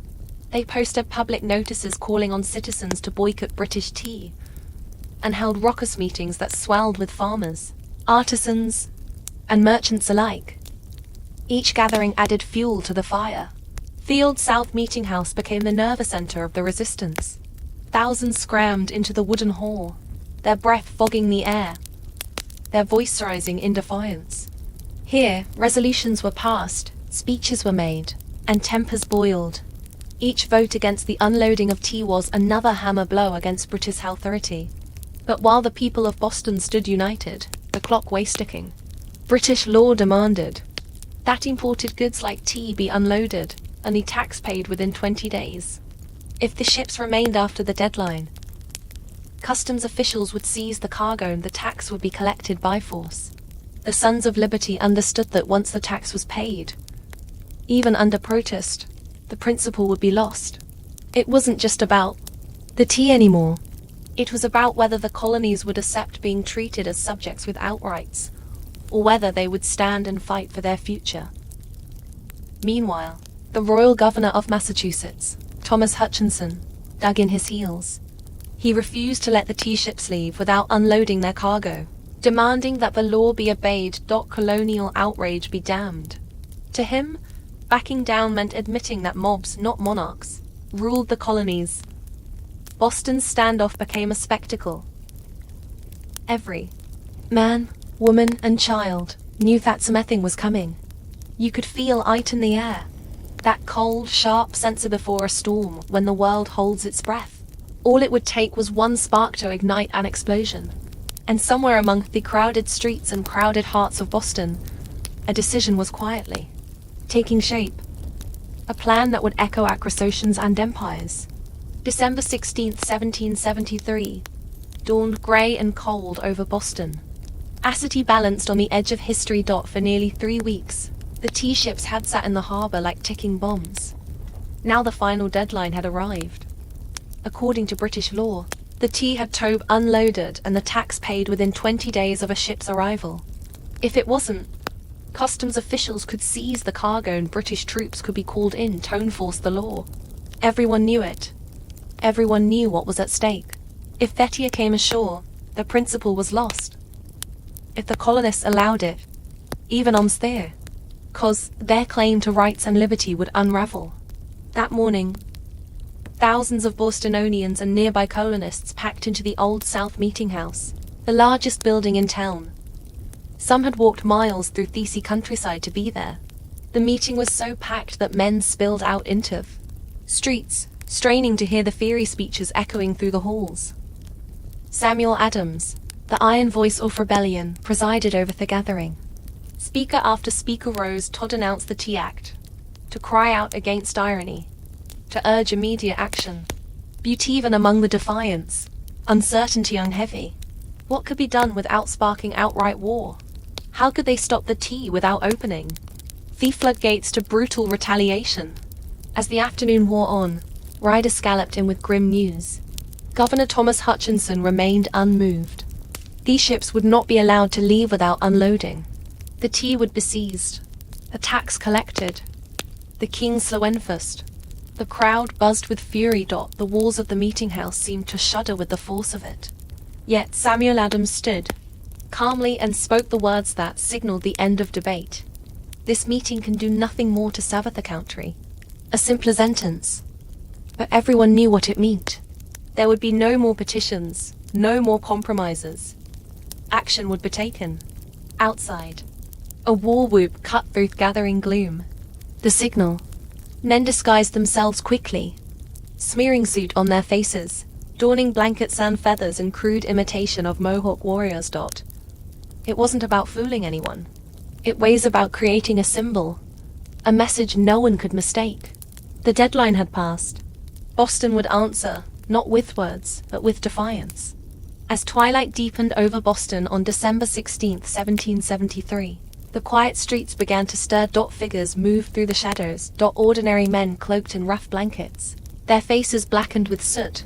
They posted public notices calling on citizens to boycott British tea, and held raucous meetings that swelled with farmers, artisans, and merchants alike. Each gathering added fuel to the fire. Field South Meeting House became the nerve center of the resistance. Thousands crammed into the wooden hall, their breath fogging the air, their voice rising in defiance. Here, resolutions were passed, speeches were made, and tempers boiled. Each vote against the unloading of tea was another hammer blow against British authority. But while the people of Boston stood united, the clock was ticking. British law demanded that imported goods like tea be unloaded and the tax paid within 20 days. If the ships remained after the deadline, customs officials would seize the cargo and the tax would be collected by force. The Sons of Liberty understood that once the tax was paid, even under protest, the principle would be lost. It wasn't just about the tea anymore. It was about whether the colonies would accept being treated as subjects without rights, or whether they would stand and fight for their future. Meanwhile, the Royal Governor of Massachusetts, Thomas Hutchinson, dug in his heels. He refused to let the tea ships leave without unloading their cargo, demanding that the law be obeyed. Colonial outrage be damned. To him, backing down meant admitting that mobs, not monarchs, ruled the colonies. Boston's standoff became a spectacle. Every man, woman, and child knew that something was coming. You could feel it in the air. That cold, sharp sense before a storm when the world holds its breath. All it would take was one spark to ignite an explosion. And somewhere among the crowded streets and crowded hearts of Boston, a decision was quietly taking shape. A plan that would echo across oceans and empires. December 16, 1773, dawned grey and cold over Boston. A city balanced on the edge of history. For nearly 3 weeks, the tea ships had sat in the harbor like ticking bombs. Now the final deadline had arrived. According to British law, the tea had to be unloaded and the tax paid within 20 days of a ship's arrival. If it wasn't, customs officials could seize the cargo and British troops could be called in to enforce the law. Everyone knew it. Everyone knew what was at stake. If Thetia came ashore, the principle was lost. If the colonists allowed it, even on there, cause their claim to rights and liberty would unravel. That morning, thousands of Bostonians and nearby colonists packed into the Old South Meeting House, the largest building in town. Some had walked miles through the countryside to be there. The meeting was so packed that men spilled out into streets, straining to hear the fiery speeches echoing through the halls. Samuel Adams, the iron voice of rebellion, presided over the gathering. Speaker after speaker rose to denounce the Tea Act, to cry out against tyranny, to urge immediate action. But even among the defiance, uncertainty hung heavy. What could be done without sparking outright war? How could they stop the tea without opening the floodgates to brutal retaliation? As the afternoon wore on, riders galloped in with grim news. Governor Thomas Hutchinson remained unmoved. These ships would not be allowed to leave without unloading. The tea would be seized, the tax collected, the king slow enforced. The crowd buzzed with fury. The walls of the meeting house seemed to shudder with the force of it. Yet Samuel Adams stood calmly and spoke the words that signaled the end of debate. This meeting can do nothing more to save the country. A simple sentence. But everyone knew what it meant. There would be no more petitions, no more compromises. Action would be taken. Outside, a war whoop cut through gathering gloom. The signal. Men disguised themselves quickly, smearing soot on their faces, donning blankets and feathers in crude imitation of Mohawk warriors. It wasn't about fooling anyone. It was about creating a symbol, a message no one could mistake. The deadline had passed. Boston would answer, not with words, but with defiance. As twilight deepened over Boston on December 16, 1773, the quiet streets began to stir. Figures moved through the shadows. Ordinary men cloaked in rough blankets, their faces blackened with soot,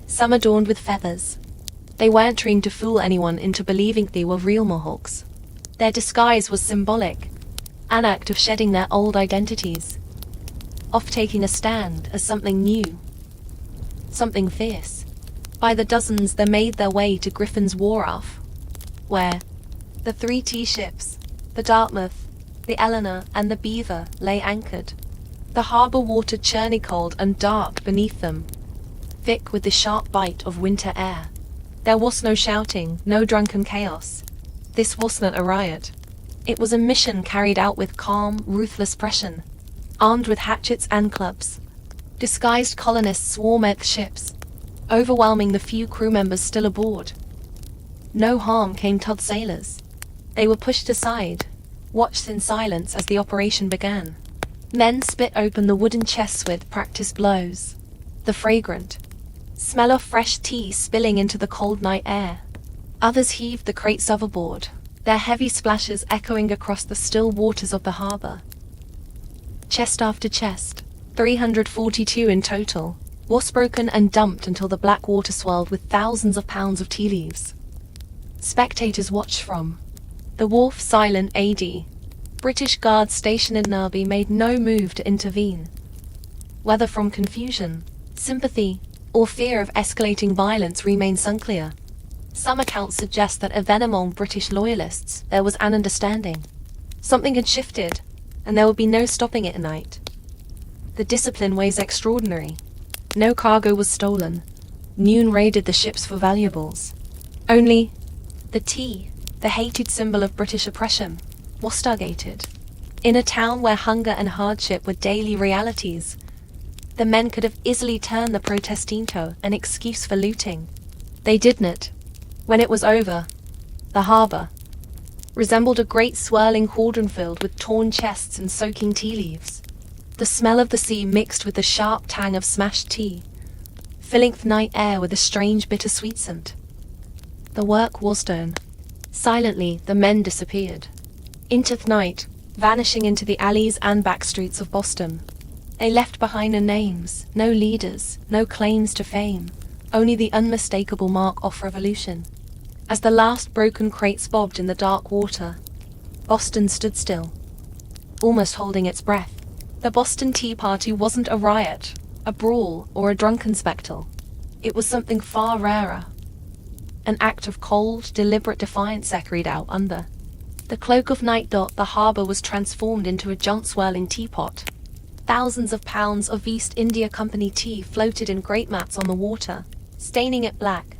some adorned with feathers. They weren't trying to fool anyone into believing they were real Mohawks. Their disguise was symbolic, an act of shedding their old identities. off taking a stand as something new, something fierce. By the dozens they made their way to Griffin's Wharf, where the 3 tea ships, the Dartmouth, the Eleanor, and the Beaver, lay anchored. The harbour water churny cold and dark beneath them, thick with the sharp bite of winter air. There was no shouting, no drunken chaos. This wasn't a riot. It was a mission carried out with calm, ruthless precision. Armed with hatchets and clubs, disguised colonists swarmed the ships, overwhelming the few crew members still aboard. No harm came to the sailors. They were pushed aside, watched in silence as the operation began. Men split open the wooden chests with practiced blows. The fragrant smell of fresh tea spilling into the cold night air. Others heaved the crates overboard, their heavy splashes echoing across the still waters of the harbour. Chest after chest, 342 in total, was broken and dumped until the black water swelled with thousands of pounds of tea leaves. Spectators watched from the wharf, silent. British guards stationed in Narby made no move to intervene. Whether from confusion, sympathy, or fear of escalating violence remains unclear. Some accounts suggest that even among British loyalists there was an understanding. Something had shifted, and there would be no stopping it at night. The discipline was extraordinary. No cargo was stolen. None raided the ships for valuables. Only the tea, the hated symbol of British oppression, was stargated. In a town where hunger and hardship were daily realities, the men could have easily turned the protestino an excuse for looting. They didn't. When it was over, the harbour resembled a great swirling cauldron filled with torn chests and soaking tea leaves. The smell of the sea mixed with the sharp tang of smashed tea, filling the night air with a strange bittersweet scent. The work was done. Silently, the men disappeared into the night, vanishing into the alleys and back streets of Boston. They left behind no names, no leaders, no claims to fame, only the unmistakable mark of revolution. As the last broken crates bobbed in the dark water, Boston stood still, almost holding its breath. The Boston Tea Party wasn't a riot, a brawl, or a drunken spectacle. It was something far rarer. An act of cold, deliberate defiance carried out under the cloak of night. The harbour was transformed into a giant-swirling teapot. Thousands of pounds of East India Company tea floated in great mats on the water, staining it black.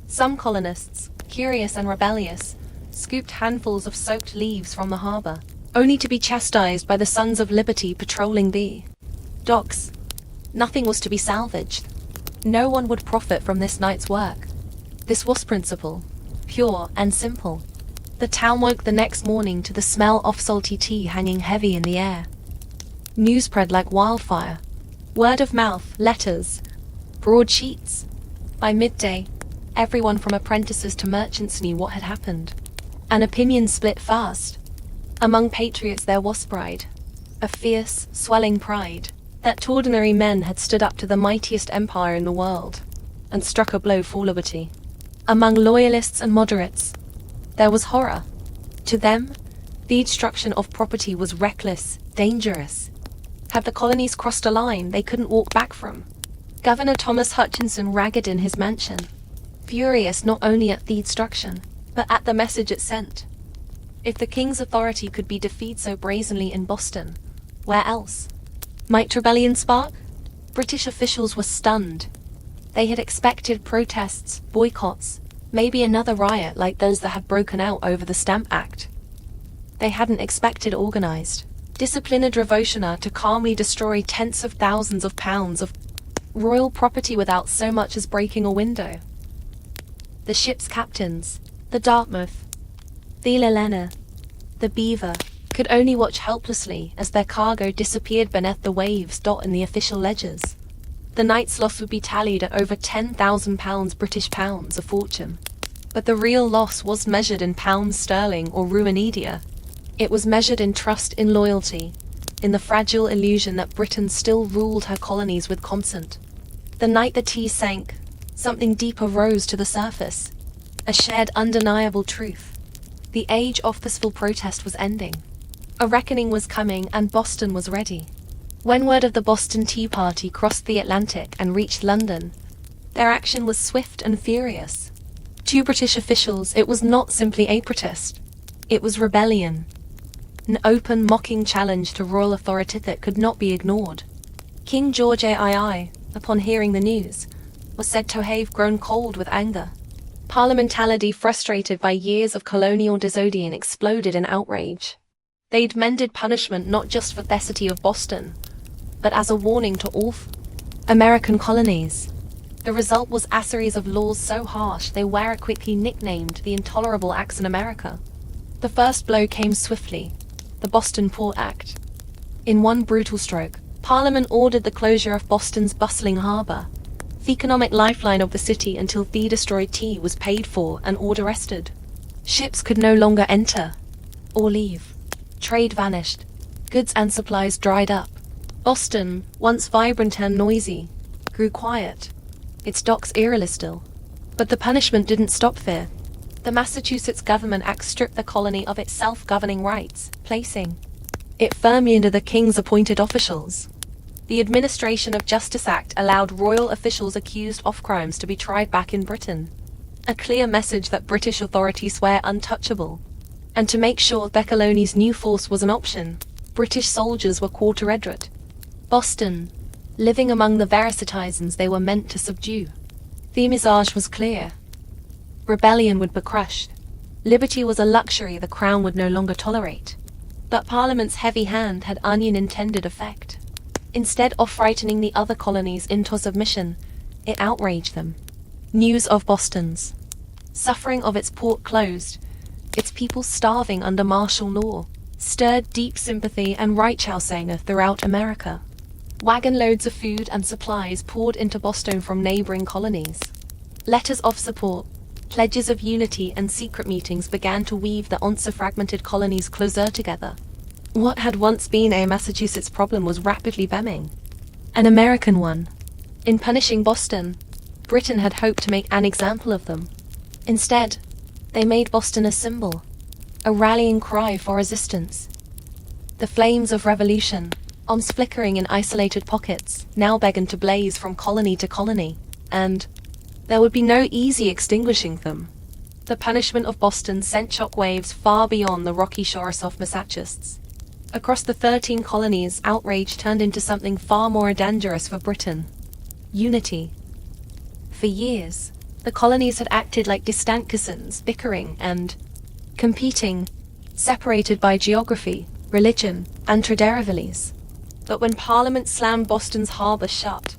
Some colonists, curious and rebellious, scooped handfuls of soaked leaves from the harbour, only to be chastised by the Sons of Liberty patrolling the docks. Nothing was to be salvaged. No one would profit from this night's work. This was principle, pure and simple. The town woke the next morning to the smell of salty tea hanging heavy in the air. News spread like wildfire. Word of mouth, letters, broadsheets. By midday, everyone from apprentices to merchants knew what had happened. An opinion split fast. Among patriots there was pride, a fierce, swelling pride, that ordinary men had stood up to the mightiest empire in the world, and struck a blow for liberty. Among loyalists and moderates, there was horror. To them, the destruction of property was reckless, dangerous. Had the colonies crossed a line they couldn't walk back from? Governor Thomas Hutchinson ragged in his mansion, furious not only at the destruction, but at the message it sent. If the king's authority could be defeated so brazenly in Boston, where else might rebellion spark? British officials were stunned. They had expected protests, boycotts, maybe another riot like those that had broken out over the Stamp Act. They hadn't expected organized, disciplined revolution to calmly destroy tens of thousands of pounds of royal property without so much as breaking a window. The ship's captains, the Dartmouth, the Eleanor, the Beaver, could only watch helplessly as their cargo disappeared beneath the waves in the official ledgers. The night's loss would be tallied at over £10,000 British pounds, a fortune. But the real loss was measured in pounds sterling or ruinedia. It was measured in trust, in loyalty, in the fragile illusion that Britain still ruled her colonies with consent. The night the tea sank, something deeper rose to the surface. A shared undeniable truth. The age of peaceful protest was ending. A reckoning was coming and Boston was ready. When word of the Boston Tea Party crossed the Atlantic and reached London, their action was swift and furious. To British officials, it was not simply a protest. It was rebellion. An open, mocking challenge to royal authority that could not be ignored. King George III, upon hearing the news, was said to have grown cold with anger. Parliamentality, frustrated by years of colonial disobedience, exploded in outrage. They demanded punishment not just for the city of Boston, but as a warning to all American colonies. The result was a series of laws so harsh they were quickly nicknamed the Intolerable Acts in America. The first blow came swiftly, the Boston Port Act. In one brutal stroke, Parliament ordered the closure of Boston's bustling harbor, the economic lifeline of the city, until the destroyed tea was paid for and order rested. Ships could no longer enter or leave. Trade vanished. Goods and supplies dried up. Boston, once vibrant and noisy, grew quiet. Its docks eerily still. But the punishment didn't stop there. The Massachusetts Government Act stripped the colony of its self-governing rights, placing it firmly under the king's appointed officials. The Administration of Justice Act allowed royal officials accused of crimes to be tried back in Britain. A clear message that British authorities were untouchable. And to make sure the colony's new force was an option, British soldiers were quartered. Boston, living among the very citizens they were meant to subdue. The message was clear. Rebellion would be crushed. Liberty was a luxury the Crown would no longer tolerate. But Parliament's heavy hand had unintended effect. Instead of frightening the other colonies into submission, it outraged them. News of Boston's suffering of its port closed, its people starving under martial law, stirred deep sympathy and righteousness throughout America. Wagon loads of food and supplies poured into Boston from neighboring colonies. Letters of support, pledges of unity, and secret meetings began to weave the once fragmented colonies closer together. What had once been a Massachusetts problem was rapidly becoming an American one. In punishing Boston, Britain had hoped to make an example of them. Instead, they made Boston a symbol, a rallying cry for resistance. The flames of revolution, once flickering in isolated pockets, now began to blaze from colony to colony, and there would be no easy extinguishing them. The punishment of Boston sent shockwaves far beyond the rocky shores of Massachusetts. Across the 13 colonies, outrage turned into something far more dangerous for Britain: unity. For years, the colonies had acted like distant cousins, bickering and competing, separated by geography, religion, and traditions. But when Parliament slammed Boston's harbor shut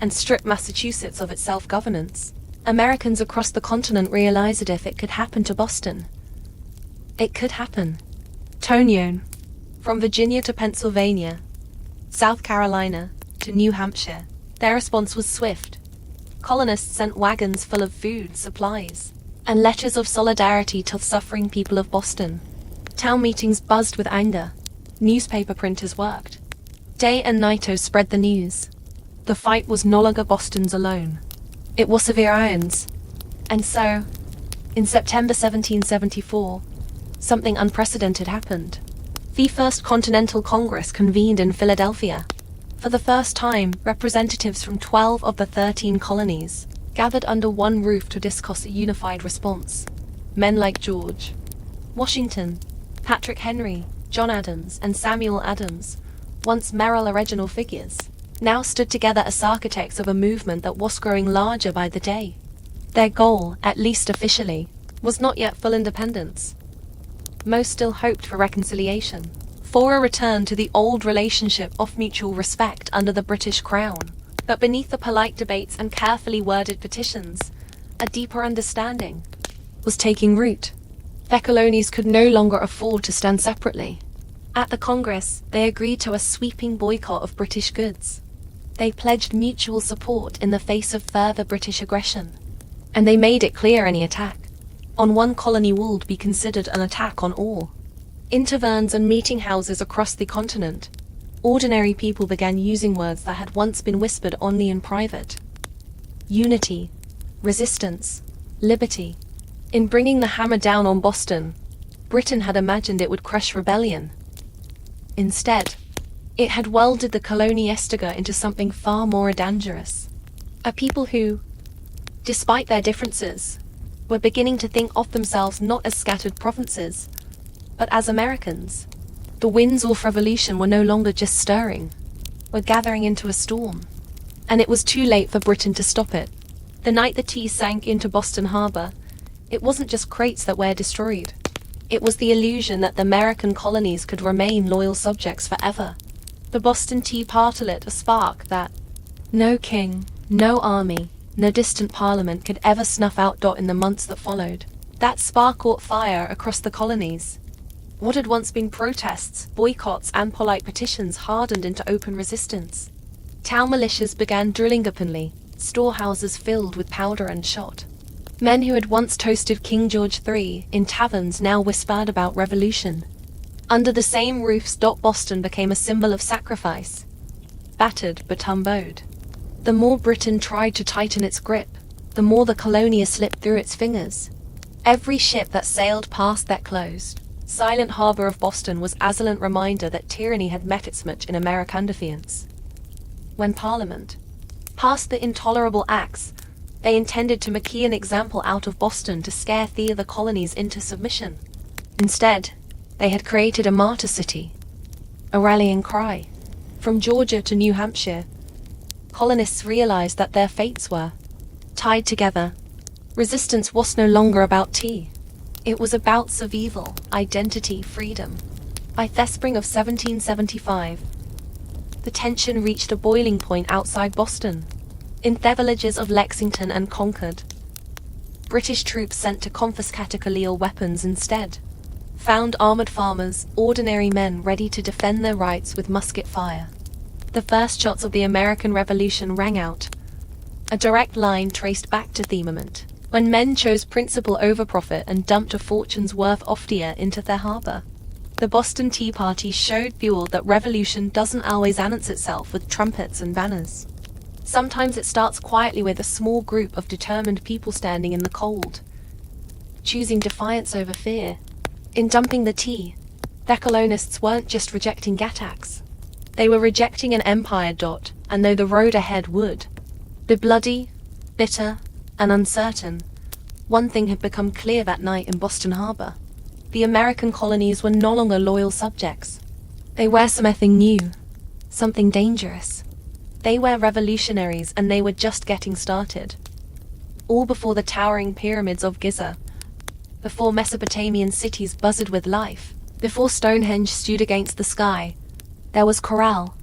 and stripped Massachusetts of its self-governance, Americans across the continent realized that if it could happen to Boston, it could happen. Tonyon, from Virginia to Pennsylvania, South Carolina to New Hampshire, their response was swift. Colonists sent wagons full of food, supplies, and letters of solidarity to the suffering people of Boston. Town meetings buzzed with anger. Newspaper printers worked day and night to spread the news. The fight was no longer Boston's alone. It was Severians. And so, in September 1774, something unprecedented happened. The First Continental Congress convened in Philadelphia. For the first time, representatives from 12 of the 13 colonies gathered under one roof to discuss a unified response. Men like George Washington, Patrick Henry, John Adams, and Samuel Adams, once merely original figures, now stood together as architects of a movement that was growing larger by the day. Their goal, at least officially, was not yet full independence. Most still hoped for reconciliation, for a return to the old relationship of mutual respect under the British Crown. But beneath the polite debates and carefully worded petitions, a deeper understanding was taking root. The colonies could no longer afford to stand separately. At the Congress, they agreed to a sweeping boycott of British goods. They pledged mutual support in the face of further British aggression. And they made it clear any attack on one colony would be considered an attack on all. In taverns and meeting houses across the continent, ordinary people began using words that had once been whispered only in private: unity, resistance, liberty. In bringing the hammer down on Boston, Britain had imagined it would crush rebellion. Instead, It had welded the colony Estiga into something far more dangerous. A people who, despite their differences, were beginning to think of themselves not as scattered provinces, but as Americans. The winds of revolution were no longer just stirring, were gathering into a storm. And it was too late for Britain to stop it. The night the tea sank into Boston Harbor, it wasn't just crates that were destroyed. It was the illusion that the American colonies could remain loyal subjects forever. The Boston Tea Party lit a spark that no king, no army, no distant parliament could ever snuff out. In the months that followed, that spark caught fire across the colonies. What had once been protests, boycotts, and polite petitions hardened into open resistance. Town militias began drilling openly, storehouses filled with powder and shot. Men who had once toasted King George III in taverns now whispered about revolution. Under the same roofs, Boston became a symbol of sacrifice. Battered but unbowed. The more Britain tried to tighten its grip, the more the colonia slipped through its fingers. Every ship that sailed past that closed, silent harbor of Boston was a silent reminder that tyranny had met its match in American defiance. When Parliament passed the Intolerable Acts, they intended to make an example out of Boston to scare the other colonies into submission. Instead, they had created a martyr city, a rallying cry. From Georgia to New Hampshire, colonists realized that their fates were tied together. Resistance was no longer about tea. It was about survival, identity, freedom. By the spring of 1775, the tension reached a boiling point outside Boston. In the villages of Lexington and Concord, British troops sent to confiscate illegal weapons instead found armored farmers, ordinary men ready to defend their rights with musket fire. The first shots of the American Revolution rang out, a direct line traced back to the moment when men chose principle over profit and dumped a fortune's worth of tea into their harbor. The Boston Tea Party showed fuel that revolution doesn't always announce itself with trumpets and banners. Sometimes it starts quietly with a small group of determined people standing in the cold, choosing defiance over fear. In dumping the tea, the colonists weren't just rejecting attacks. They were rejecting an empire. And though the road ahead would be bloody, bitter, and uncertain, one thing had become clear that night in Boston Harbor. The American colonies were no longer loyal subjects. They were something new, something dangerous. They were revolutionaries, and they were just getting started. All before the towering pyramids of Giza, before Mesopotamian cities buzzed with life, before Stonehenge stood against the sky, there was Corral,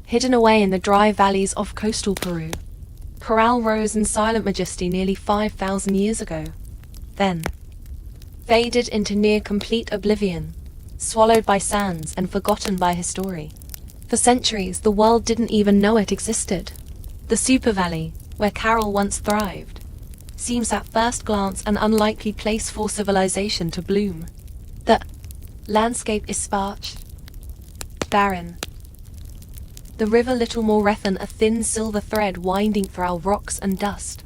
hidden away in the dry valleys of coastal Peru. Corral rose in silent majesty nearly 5,000 years ago, then faded into near complete oblivion, swallowed by sands and forgotten by history. For centuries, the world didn't even know it existed. The Super Valley, where Carroll once thrived, seems at first glance an unlikely place for civilization to bloom. The landscape is parched, barren. The river little more than a thin silver thread winding through rocks and dust.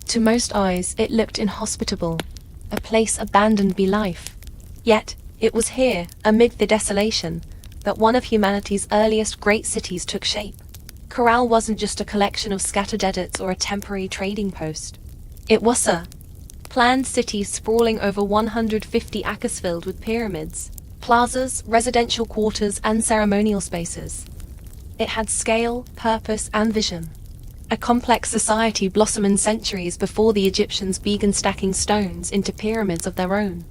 To most eyes, it looked inhospitable, a place abandoned by life. Yet, it was here, amid the desolation, that one of humanity's earliest great cities took shape. Corral wasn't just a collection of scattered edits or a temporary trading post. It was a planned city sprawling over 150 acres filled with pyramids, plazas, residential quarters, and ceremonial spaces. It had scale, purpose, and vision. A complex society blossoming centuries before the Egyptians began stacking stones into pyramids of their own.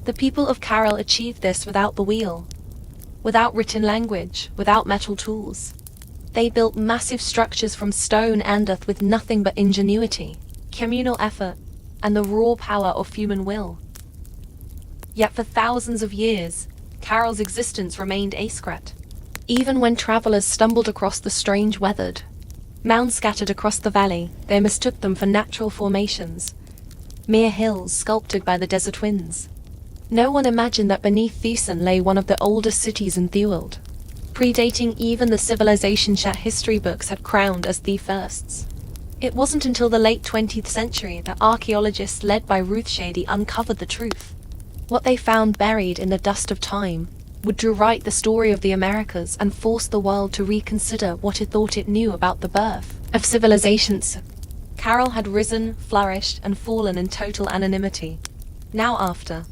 The people of Carroll achieved this without the wheel, without written language, without metal tools. They built massive structures from stone and earth with nothing but ingenuity, communal effort, and the raw power of human will. Yet for thousands of years, Carroll's existence remained a secret. Even when travelers stumbled across the strange weathered mounds scattered across the valley, they mistook them for natural formations, mere hills sculpted by the desert winds. No one imagined that beneath Thusan lay one of the oldest cities in the world, predating even the civilization that history books had crowned as the firsts. It wasn't until the late 20th century that archaeologists led by Ruth Shady uncovered the truth. What they found buried in the dust of time would rewrite the story of the Americas and force the world to reconsider what it thought it knew about the birth of civilizations. Carol had risen, flourished, and fallen in total anonymity. Now after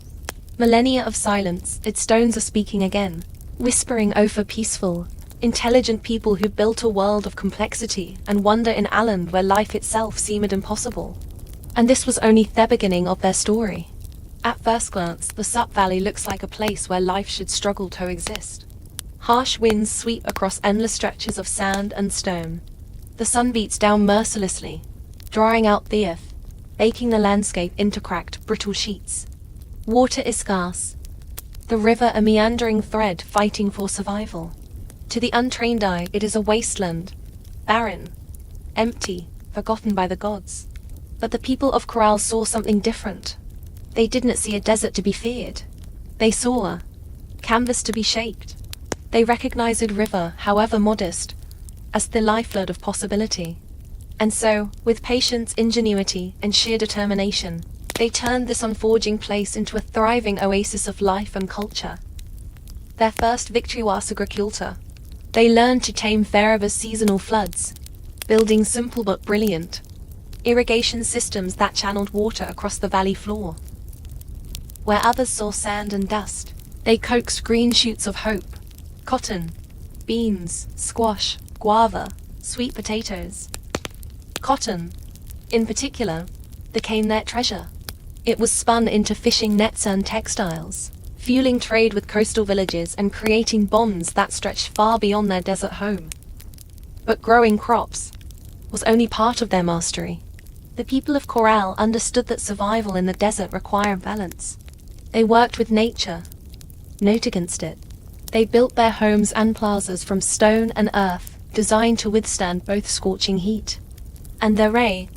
millennia of silence, its stones are speaking again, whispering over peaceful, intelligent people who built a world of complexity and wonder in a land where life itself seemed impossible. And this was only the beginning of their story. At first glance, the Sup Valley looks like a place where life should struggle to exist. Harsh winds sweep across endless stretches of sand and stone. The sun beats down mercilessly, drying out the earth, baking the landscape into cracked, brittle sheets. Water is scarce, the river a meandering thread fighting for survival. To the untrained eye, it is a wasteland, barren, empty, forgotten by the gods. But the people of Corral saw something different. They didn't see a desert to be feared. They saw a canvas to be shaped. They recognized a river, however modest, as the lifeblood of possibility. And so, with patience, ingenuity, and sheer determination, they turned this unforging place into a thriving oasis of life and culture. Their first victory was agriculture. They learned to tame Fariba's seasonal floods, building simple but brilliant irrigation systems that channeled water across the valley floor. Where others saw sand and dust, they coaxed green shoots of hope. Cotton, beans, squash, guava, sweet potatoes. Cotton, in particular, became their treasure. It was spun into fishing nets and textiles, fueling trade with coastal villages and creating bonds that stretched far beyond their desert home. But growing crops was only part of their mastery. The people of Corral understood that survival in the desert required balance. They worked with nature, not against it. They built their homes and plazas from stone and earth, designed to withstand both scorching heat and the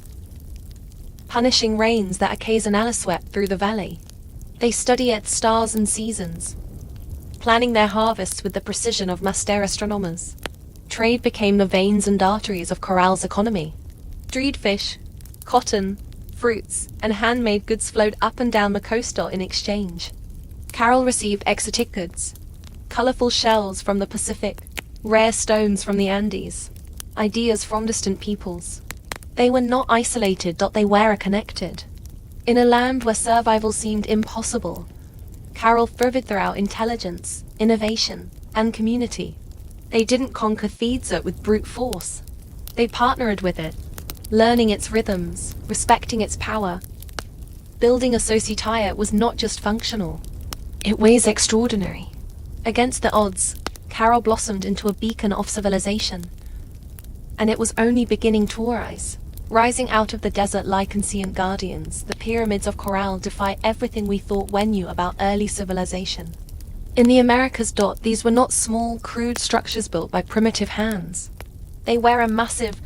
punishing rains that occasionally swept through the valley. They studied stars and seasons, planning their harvests with the precision of master astronomers. Trade became the veins and arteries of Corral's economy. Dried fish, cotton, fruits, and handmade goods flowed up and down the coastal in exchange. Carol received exotic goods, colorful shells from the Pacific, rare stones from the Andes, ideas from distant peoples. They were not isolated, they were connected. In a land where survival seemed impossible, Carol thrived throughout intelligence, innovation, and community. They didn't conquer Thiedsat with brute force. They partnered with it, learning its rhythms, respecting its power. Building a society was not just functional, it was extraordinary. Against the odds, Carol blossomed into a beacon of civilization. And it was only beginning to rise. Rising out of the desert like ancient guardians, the pyramids of Corral defy everything we thought we knew about early civilization. In the Americas, these were not small, crude structures built by primitive hands. They were a massive,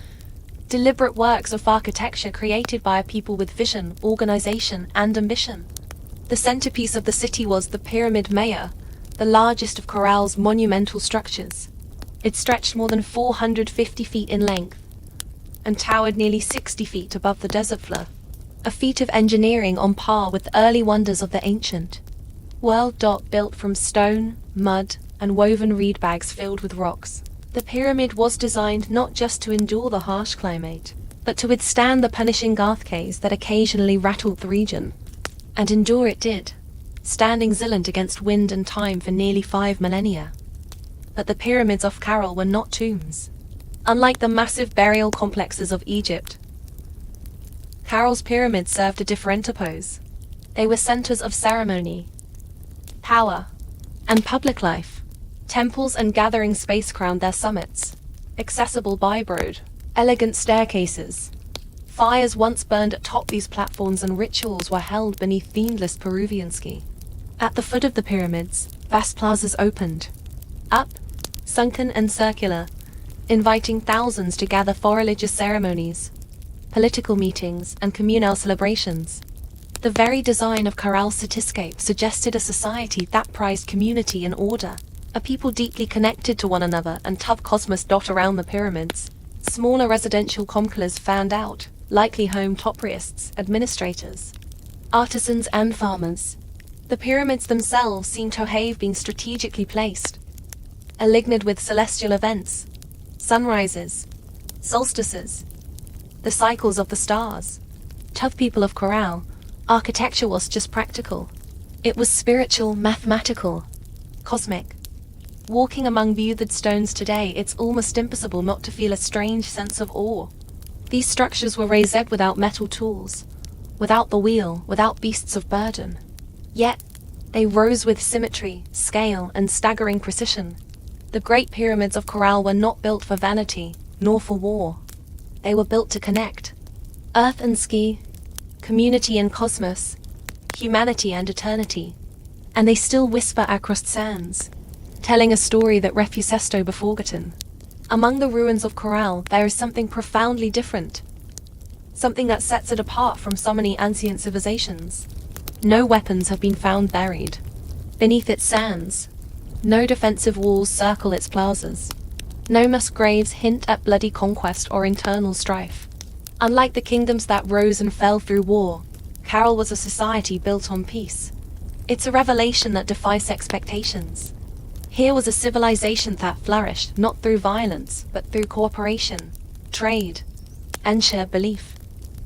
deliberate works of architecture created by a people with vision, organization, and ambition. The centerpiece of the city was the Pyramid Maya, the largest of Corral's monumental structures. It stretched more than 450 feet in length and towered nearly 60 feet above the desert floor, a feat of engineering on par with the early wonders of the ancient world. Built from stone, mud, and woven reed bags filled with rocks, the pyramid was designed not just to endure the harsh climate, but to withstand the punishing earthquakes that occasionally rattled the region. And endure it did, standing resilient against wind and time for nearly 5 millennia. But the pyramids of Carol were not tombs. Unlike the massive burial complexes of Egypt, Carol's pyramids served a different purpose. They were centers of ceremony, power, and public life. Temples and gathering space crowned their summits, accessible by broad, elegant staircases. Fires once burned atop these platforms and rituals were held beneath the endless Peruvian sky. At the foot of the pyramids, vast plazas opened up, sunken and circular, inviting thousands to gather for religious ceremonies, political meetings, and communal celebrations. The very design of Corral's cityscape suggested a society that prized community and order, a people deeply connected to one another and tough cosmos around the pyramids. Smaller residential complexes fanned out, likely home to priests, administrators, artisans, and farmers. The pyramids themselves seem to have been strategically placed, aligned with celestial events, sunrises, solstices, the cycles of the stars. Tough people of Corral, architecture was just practical. It was spiritual, mathematical, cosmic. Walking among viewed stones today, it's almost impossible not to feel a strange sense of awe. These structures were raised without metal tools, without the wheel, without beasts of burden. Yet, they rose with symmetry, scale, and staggering precision. The Great Pyramids of Corral were not built for vanity, nor for war. They were built to connect. Earth and sky, community and cosmos, humanity and eternity. And they still whisper across sands, telling a story that refuses to be forgotten. Among the ruins of Corral, there is something profoundly different. Something that sets it apart from so many ancient civilizations. No weapons have been found buried beneath its sands. No defensive walls circle its plazas. No mass graves hint at bloody conquest or internal strife. Unlike the kingdoms that rose and fell through war, Corral was a society built on peace. It's a revelation that defies expectations. Here was a civilization that flourished not through violence, but through cooperation, trade, and shared belief.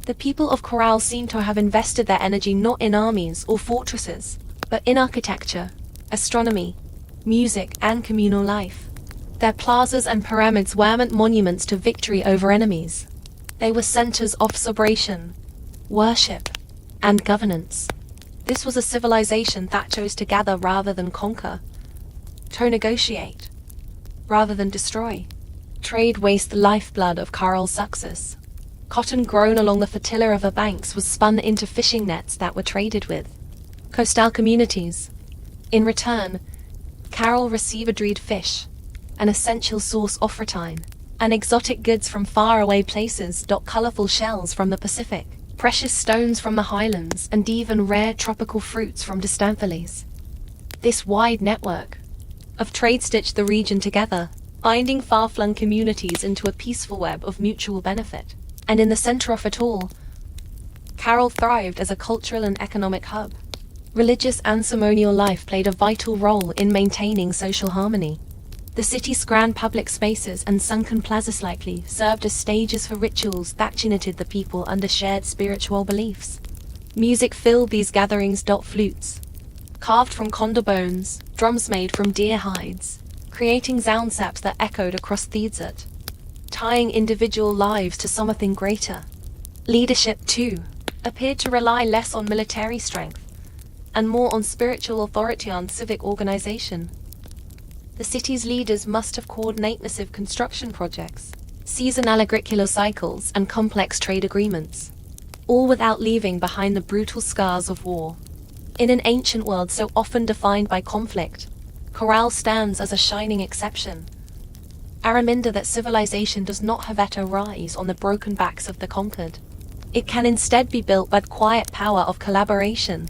The people of Corral seem to have invested their energy not in armies or fortresses, but in architecture, astronomy, music, and communal life. Their plazas and pyramids weren't monuments to victory over enemies. They were centers of celebration, worship, and governance. This was a civilization that chose to gather rather than conquer, to negotiate rather than destroy. Trade was the lifeblood of Corral's success. Cotton grown along the fertile river banks was spun into fishing nets that were traded with coastal communities. In return, Corral received dried fish, an essential source of protein, and exotic goods from faraway places. Colorful shells from the Pacific, precious stones from the highlands, and even rare tropical fruits from distant valleys. This wide network of trade stitched the region together, binding far-flung communities into a peaceful web of mutual benefit. And in the center of it all, Corral thrived as a cultural and economic hub. Religious and ceremonial life played a vital role in maintaining social harmony. The city's grand public spaces and sunken plazas likely served as stages for rituals that united the people under shared spiritual beliefs. Music filled these gatherings. Flutes, carved from condor bones, drums made from deer hides, creating soundscapes that echoed across the desert, tying individual lives to something greater. Leadership, too, appeared to rely less on military strength and more on spiritual authority and civic organization. The city's leaders must have coordinated massive construction projects, seasonal agricultural cycles, and complex trade agreements, all without leaving behind the brutal scars of war. In an ancient world so often defined by conflict, Corral stands as a shining exception. A reminder that civilization does not have to rise on the broken backs of the conquered. It can instead be built by the quiet power of collaboration,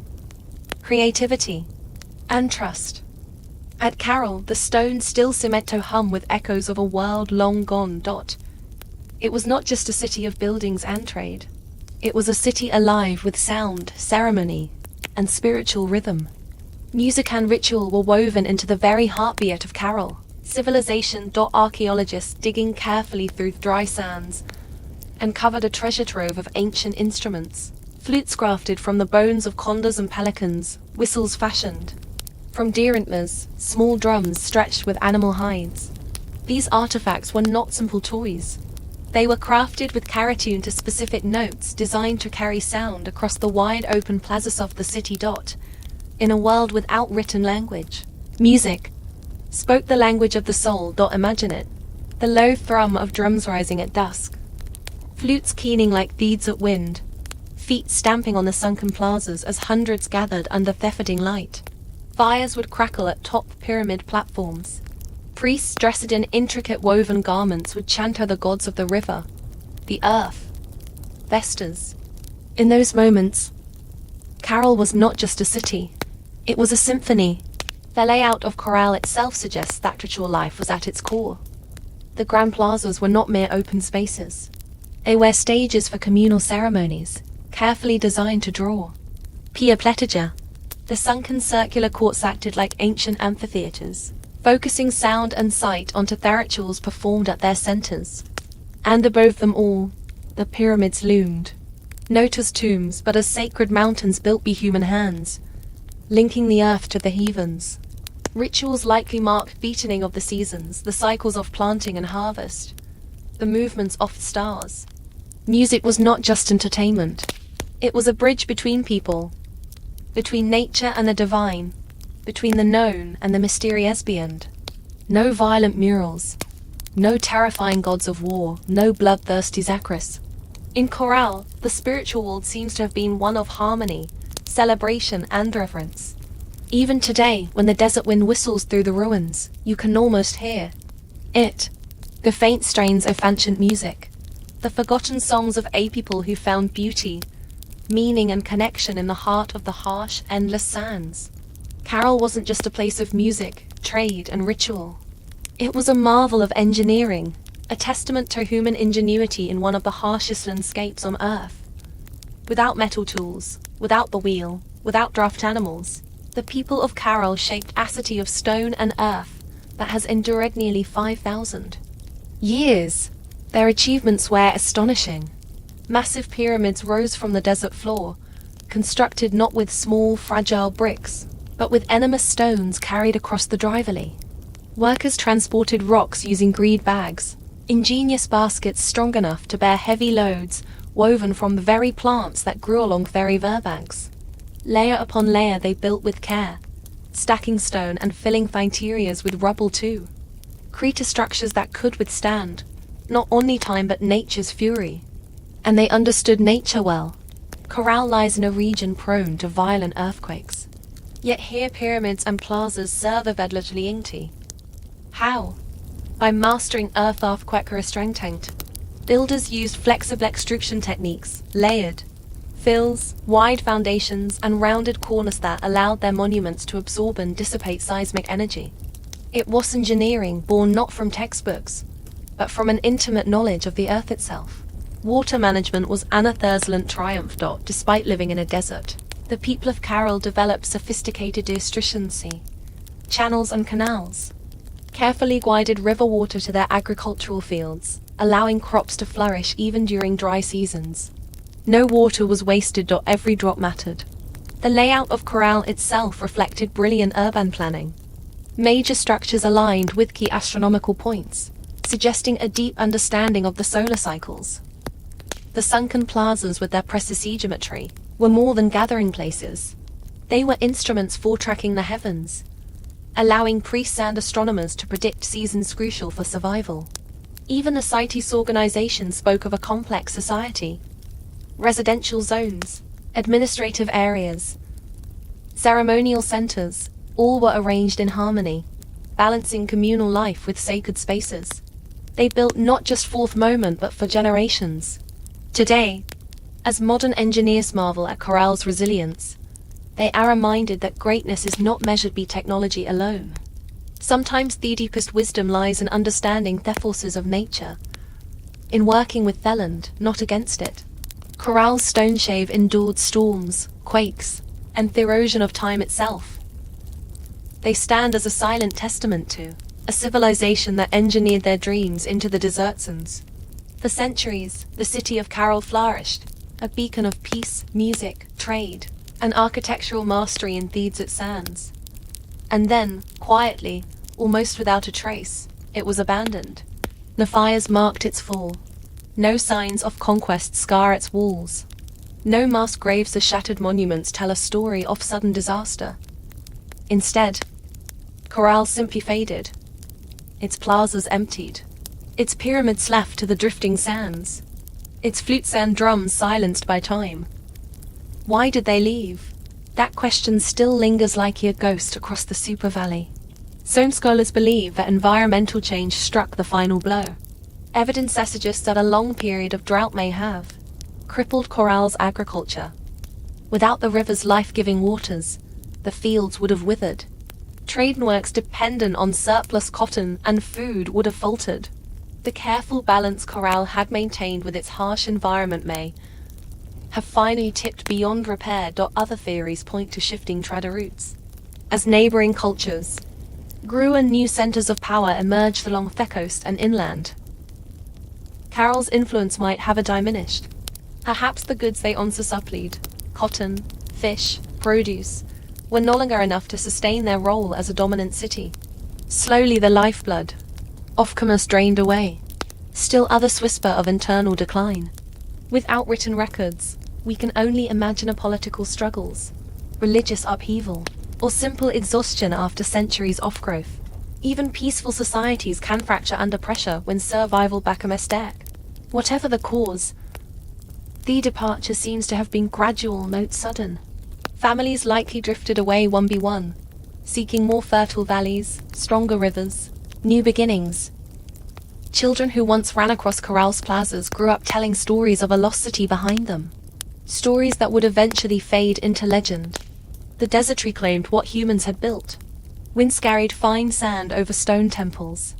creativity, and trust. At Corral, the stones still seem to hum with echoes of a world long gone. It was not just a city of buildings and trade. It was a city alive with sound, ceremony, and spiritual rhythm. Music and ritual were woven into the very heartbeat of Corral. Civilization. Archaeologists digging carefully through dry sands uncovered a treasure trove of ancient instruments, flutes crafted from the bones of condors and pelicans, whistles fashioned from deer antlers, small drums stretched with animal hides. These artifacts were not simple toys. They were crafted with care tuned to specific notes designed to carry sound across the wide open plazas of the city. In a world without written language, music spoke the language of the soul. Imagine it. The low thrum of drums rising at dusk, flutes keening like beads at wind, feet stamping on the sunken plazas as hundreds gathered under thefting light. Fires would crackle at top pyramid platforms. Priests dressed in intricate woven garments would chant to the gods of the river, the earth, Vestas. In those moments, Corral was not just a city. It was a symphony. The layout of Corral itself suggests that ritual life was at its core. The grand plazas were not mere open spaces. They were stages for communal ceremonies, carefully designed to draw. Pia Pleteja, The sunken circular courts acted like ancient amphitheaters, focusing sound and sight onto the rituals performed at their centers. And above them all, the pyramids loomed, not as tombs but as sacred mountains built by human hands, linking the earth to the heavens. Rituals likely marked the beating of the seasons, the cycles of planting and harvest, the movements of the stars. Music was not just entertainment. It was a bridge between people, between nature and the divine, between the known and the mysterious beyond. No violent murals, no terrifying gods of war, no bloodthirsty Zachris. In Chorale, the spiritual world seems to have been one of harmony, celebration and reverence. Even today, when the desert wind whistles through the ruins, you can almost hear it. The faint strains of ancient music, the forgotten songs of a people who found beauty, meaning and connection in the heart of the harsh, endless sands. Carol wasn't just a place of music, trade and ritual. It was a marvel of engineering, a testament to human ingenuity in one of the harshest landscapes on Earth. Without metal tools, without the wheel, without draft animals, the people of Carol shaped a city of stone and earth that has endured nearly 5,000 years. Their achievements were astonishing. Massive pyramids rose from the desert floor, constructed not with small, fragile bricks, but with enormous stones carried across the dry valley. Workers transported rocks using reed bags, ingenious baskets strong enough to bear heavy loads, woven from the very plants that grew along the riverbanks. Layer upon layer they built with care, stacking stone and filling the interiors with rubble too. Creating structures that could withstand not only time but nature's fury. And they understood nature well. Chorale lies in a region prone to violent earthquakes. Yet here pyramids and plazas serve a vedlitlienti. How? By mastering earthquake restraint. Builders used flexible extrusion techniques, layered fills, wide foundations, and rounded corners that allowed their monuments to absorb and dissipate seismic energy. It was engineering born not from textbooks, but from an intimate knowledge of the earth itself. Water management was an Thursland triumph. Despite living in a desert, the people of Carol developed sophisticated efficiency, channels and canals, carefully guided river water to their agricultural fields, allowing crops to flourish even during dry seasons. No water was wasted. Every drop mattered. The layout of Chorale itself reflected brilliant urban planning. Major structures aligned with key astronomical points, suggesting a deep understanding of the solar cycles. The sunken plazas with their precise geometry were more than gathering places. They were instruments for tracking the heavens, allowing priests and astronomers to predict seasons crucial for survival. Even the city's organization spoke of a complex society. Residential zones, administrative areas, ceremonial centers, all were arranged in harmony, balancing communal life with sacred spaces. They built not just for the moment but for generations. Today, as modern engineers marvel at Chorale's resilience, they are reminded that greatness is not measured by technology alone. Sometimes the deepest wisdom lies in understanding the forces of nature, in working with the land, not against it. Chorale's stone shave endured storms, quakes, and the erosion of time itself. They stand as a silent testament to a civilization that engineered their dreams into the desert sands. For centuries, the city of Carol flourished, a beacon of peace, music, trade, and architectural mastery in the desert sands. And then, quietly, almost without a trace, it was abandoned. The fires marked its fall. No signs of conquest scar its walls. No mass graves or shattered monuments tell a story of sudden disaster. Instead, Chorale simply faded. Its plazas emptied. Its pyramids left to the drifting sands. Its flutes and drums silenced by time. Why did they leave? That question still lingers like a ghost across the Super Valley. Some scholars believe that environmental change struck the final blow. Evidence suggests that a long period of drought may have crippled Chorale's agriculture. Without the river's life-giving waters, the fields would have withered. Trade networks dependent on surplus cotton and food would have faltered. The careful balance Chorale had maintained with its harsh environment may have finally tipped beyond repair. Other theories point to shifting trade routes. As neighboring cultures grew and new centers of power emerged along the coast and inland, Carol's influence might have diminished. Perhaps the goods they once supplied, cotton, fish, produce, were no longer enough to sustain their role as a dominant city. Slowly the lifeblood of commerce drained away. Still others whisper of internal decline. Without written records, we can only imagine political struggles, religious upheaval, or simple exhaustion after centuries of growth. Even peaceful societies can fracture under pressure when survival becomes stake. Whatever the cause, the departure seems to have been gradual, not sudden. Families likely drifted away one by one, seeking more fertile valleys, stronger rivers, new beginnings. Children who once ran across Corral's plazas grew up telling stories of a lost city behind them. Stories that would eventually fade into legend. The desert reclaimed what humans had built. Winds carried fine sand over stone temples.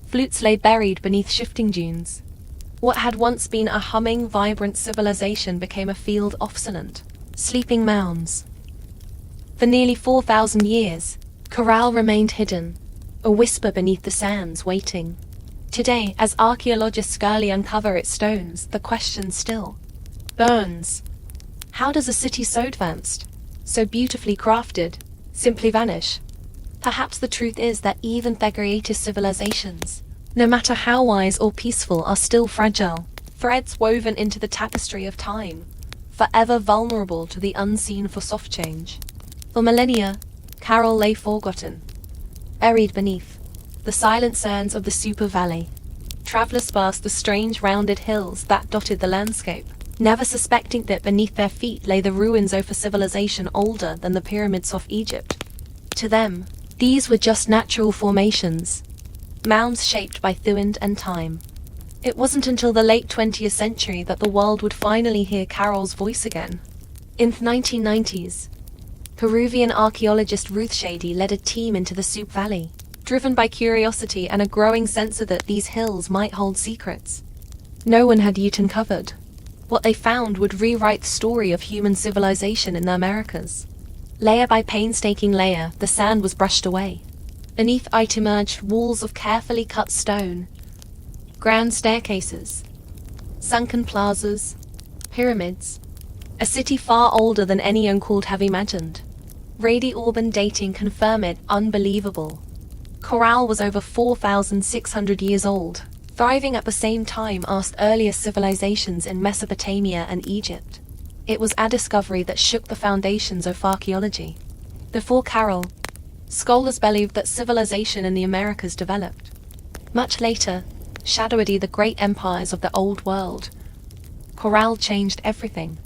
Flutes lay buried beneath shifting dunes. What had once been a humming, vibrant civilization became a field of silent, sleeping mounds. For nearly 4,000 years, Corral remained hidden, a whisper beneath the sands waiting. Today, as archaeologists scarcely uncover its stones, the question still burns. How does a city so advanced, so beautifully crafted, simply vanish? Perhaps the truth is that even the greatest civilizations, no matter how wise or peaceful, are still fragile, threads woven into the tapestry of time, forever vulnerable to the unseen for soft change. For millennia, Carol lay forgotten, buried beneath the silent sands of the Super Valley. Travelers passed the strange rounded hills that dotted the landscape, never suspecting that beneath their feet lay the ruins of a civilization older than the pyramids of Egypt. To them, these were just natural formations, mounds shaped by wind and time. It wasn't until the late 20th century that the world would finally hear Carol's voice again. In the 1990s, Peruvian archaeologist Ruth Shady led a team into the Soup Valley, driven by curiosity and a growing sense that these hills might hold secrets no one had yet uncovered. What they found would rewrite the story of human civilization in the Americas. Layer by painstaking layer, the sand was brushed away. Beneath it emerged walls of carefully cut stone, grand staircases, sunken plazas, pyramids, a city far older than anyone could have imagined. Urban dating confirmed it unbelievable. Corral was over 4,600 years old, thriving at the same time as earlier civilizations in Mesopotamia and Egypt. It was a discovery that shook the foundations of archaeology. Before Carol, scholars believed that civilization in the Americas developed. Much later, shadowed the great empires of the Old World, Corral changed everything.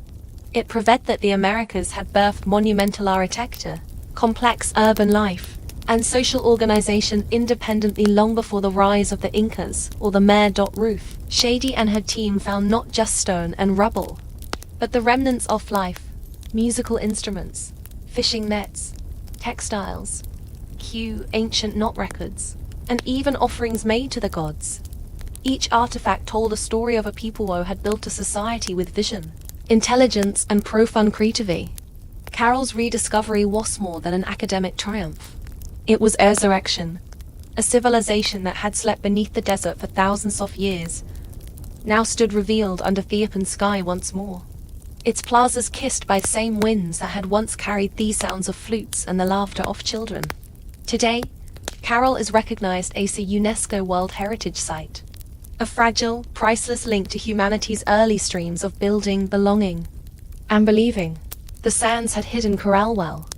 It proved that the Americas had birthed monumental architecture, complex urban life, and social organization independently long before the rise of the Incas or the mere roof. Shady and her team found not just stone and rubble, but the remnants of life, musical instruments, fishing nets, textiles, ancient knot records, and even offerings made to the gods. Each artifact told a story of a people who had built a society with vision, intelligence, and profound creativity. Carol's rediscovery was more than an academic triumph. It was a resurrection. A civilization that had slept beneath the desert for thousands of years now stood revealed under the open sky once more. Its plazas kissed by the same winds that had once carried the sounds of flutes and the laughter of children. Today, Carol is recognized as a UNESCO World Heritage Site, a fragile, priceless link to humanity's early streams of building, belonging, and believing. The sands had hidden Corral well,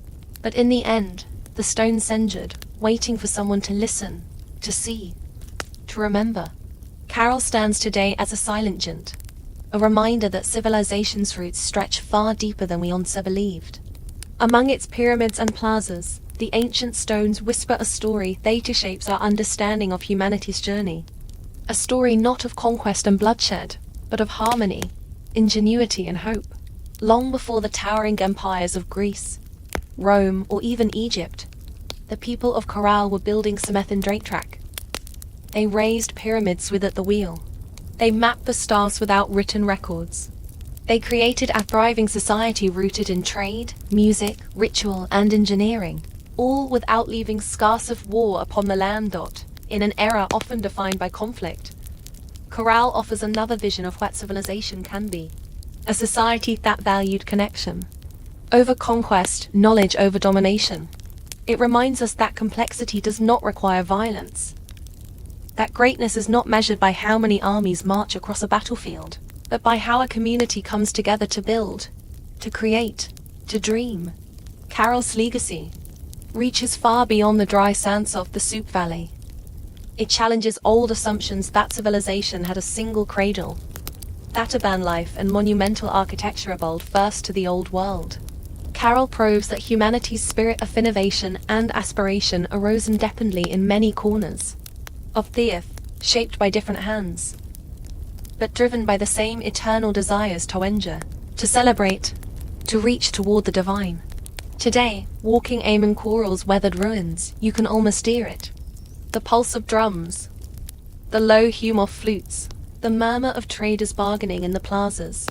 but in the end, the stones lingered, waiting for someone to listen, to see, to remember. Carol stands today as a silent giant, a reminder that civilization's roots stretch far deeper than we once believed. Among its pyramids and plazas, the ancient stones whisper a story that shapes our understanding of humanity's journey. A story not of conquest and bloodshed, but of harmony, ingenuity, and hope. Long before the towering empires of Greece, Rome, or even Egypt, the people of Corral were building cement and track. They raised pyramids without the wheel. They mapped the stars without written records. They created a thriving society rooted in trade, music, ritual, and engineering, all without leaving scars of war upon the land. In an era often defined by conflict, Corral offers another vision of what civilization can be. A society that valued connection over conquest, knowledge over domination. It reminds us that complexity does not require violence. That greatness is not measured by how many armies march across a battlefield, but by how a community comes together to build, to create, to dream. Carroll's legacy reaches far beyond the dry sands of the Soup Valley. It challenges old assumptions that civilization had a single cradle, that urban life and monumental architecture evolved first to the old world. Carroll proves that humanity's spirit of innovation and aspiration arose independently in many corners of the earth, shaped by different hands, but driven by the same eternal desires to endure, to celebrate, to reach toward the divine. Today, walking among Coral's weathered ruins, you can almost hear it. The pulse of drums, the low hum of flutes, the murmur of traders bargaining in the plazas,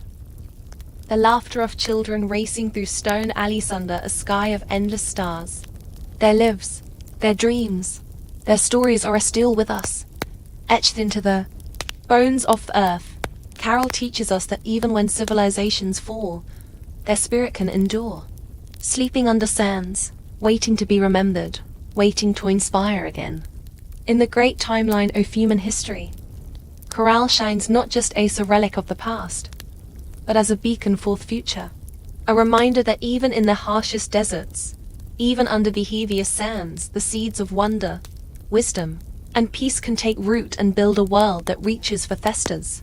the laughter of children racing through stone alleys under a sky of endless stars. Their lives, their dreams, their stories are still with us, etched into the bones of the earth. Carroll teaches us that even when civilizations fall, their spirit can endure, sleeping under sands, waiting to be remembered, waiting to inspire again. In the great timeline of human history, Corral shines not just as a relic of the past, but as a beacon for the future. A reminder that even in the harshest deserts, even under the heaviest sands, the seeds of wonder, wisdom, and peace can take root and build a world that reaches for thesters.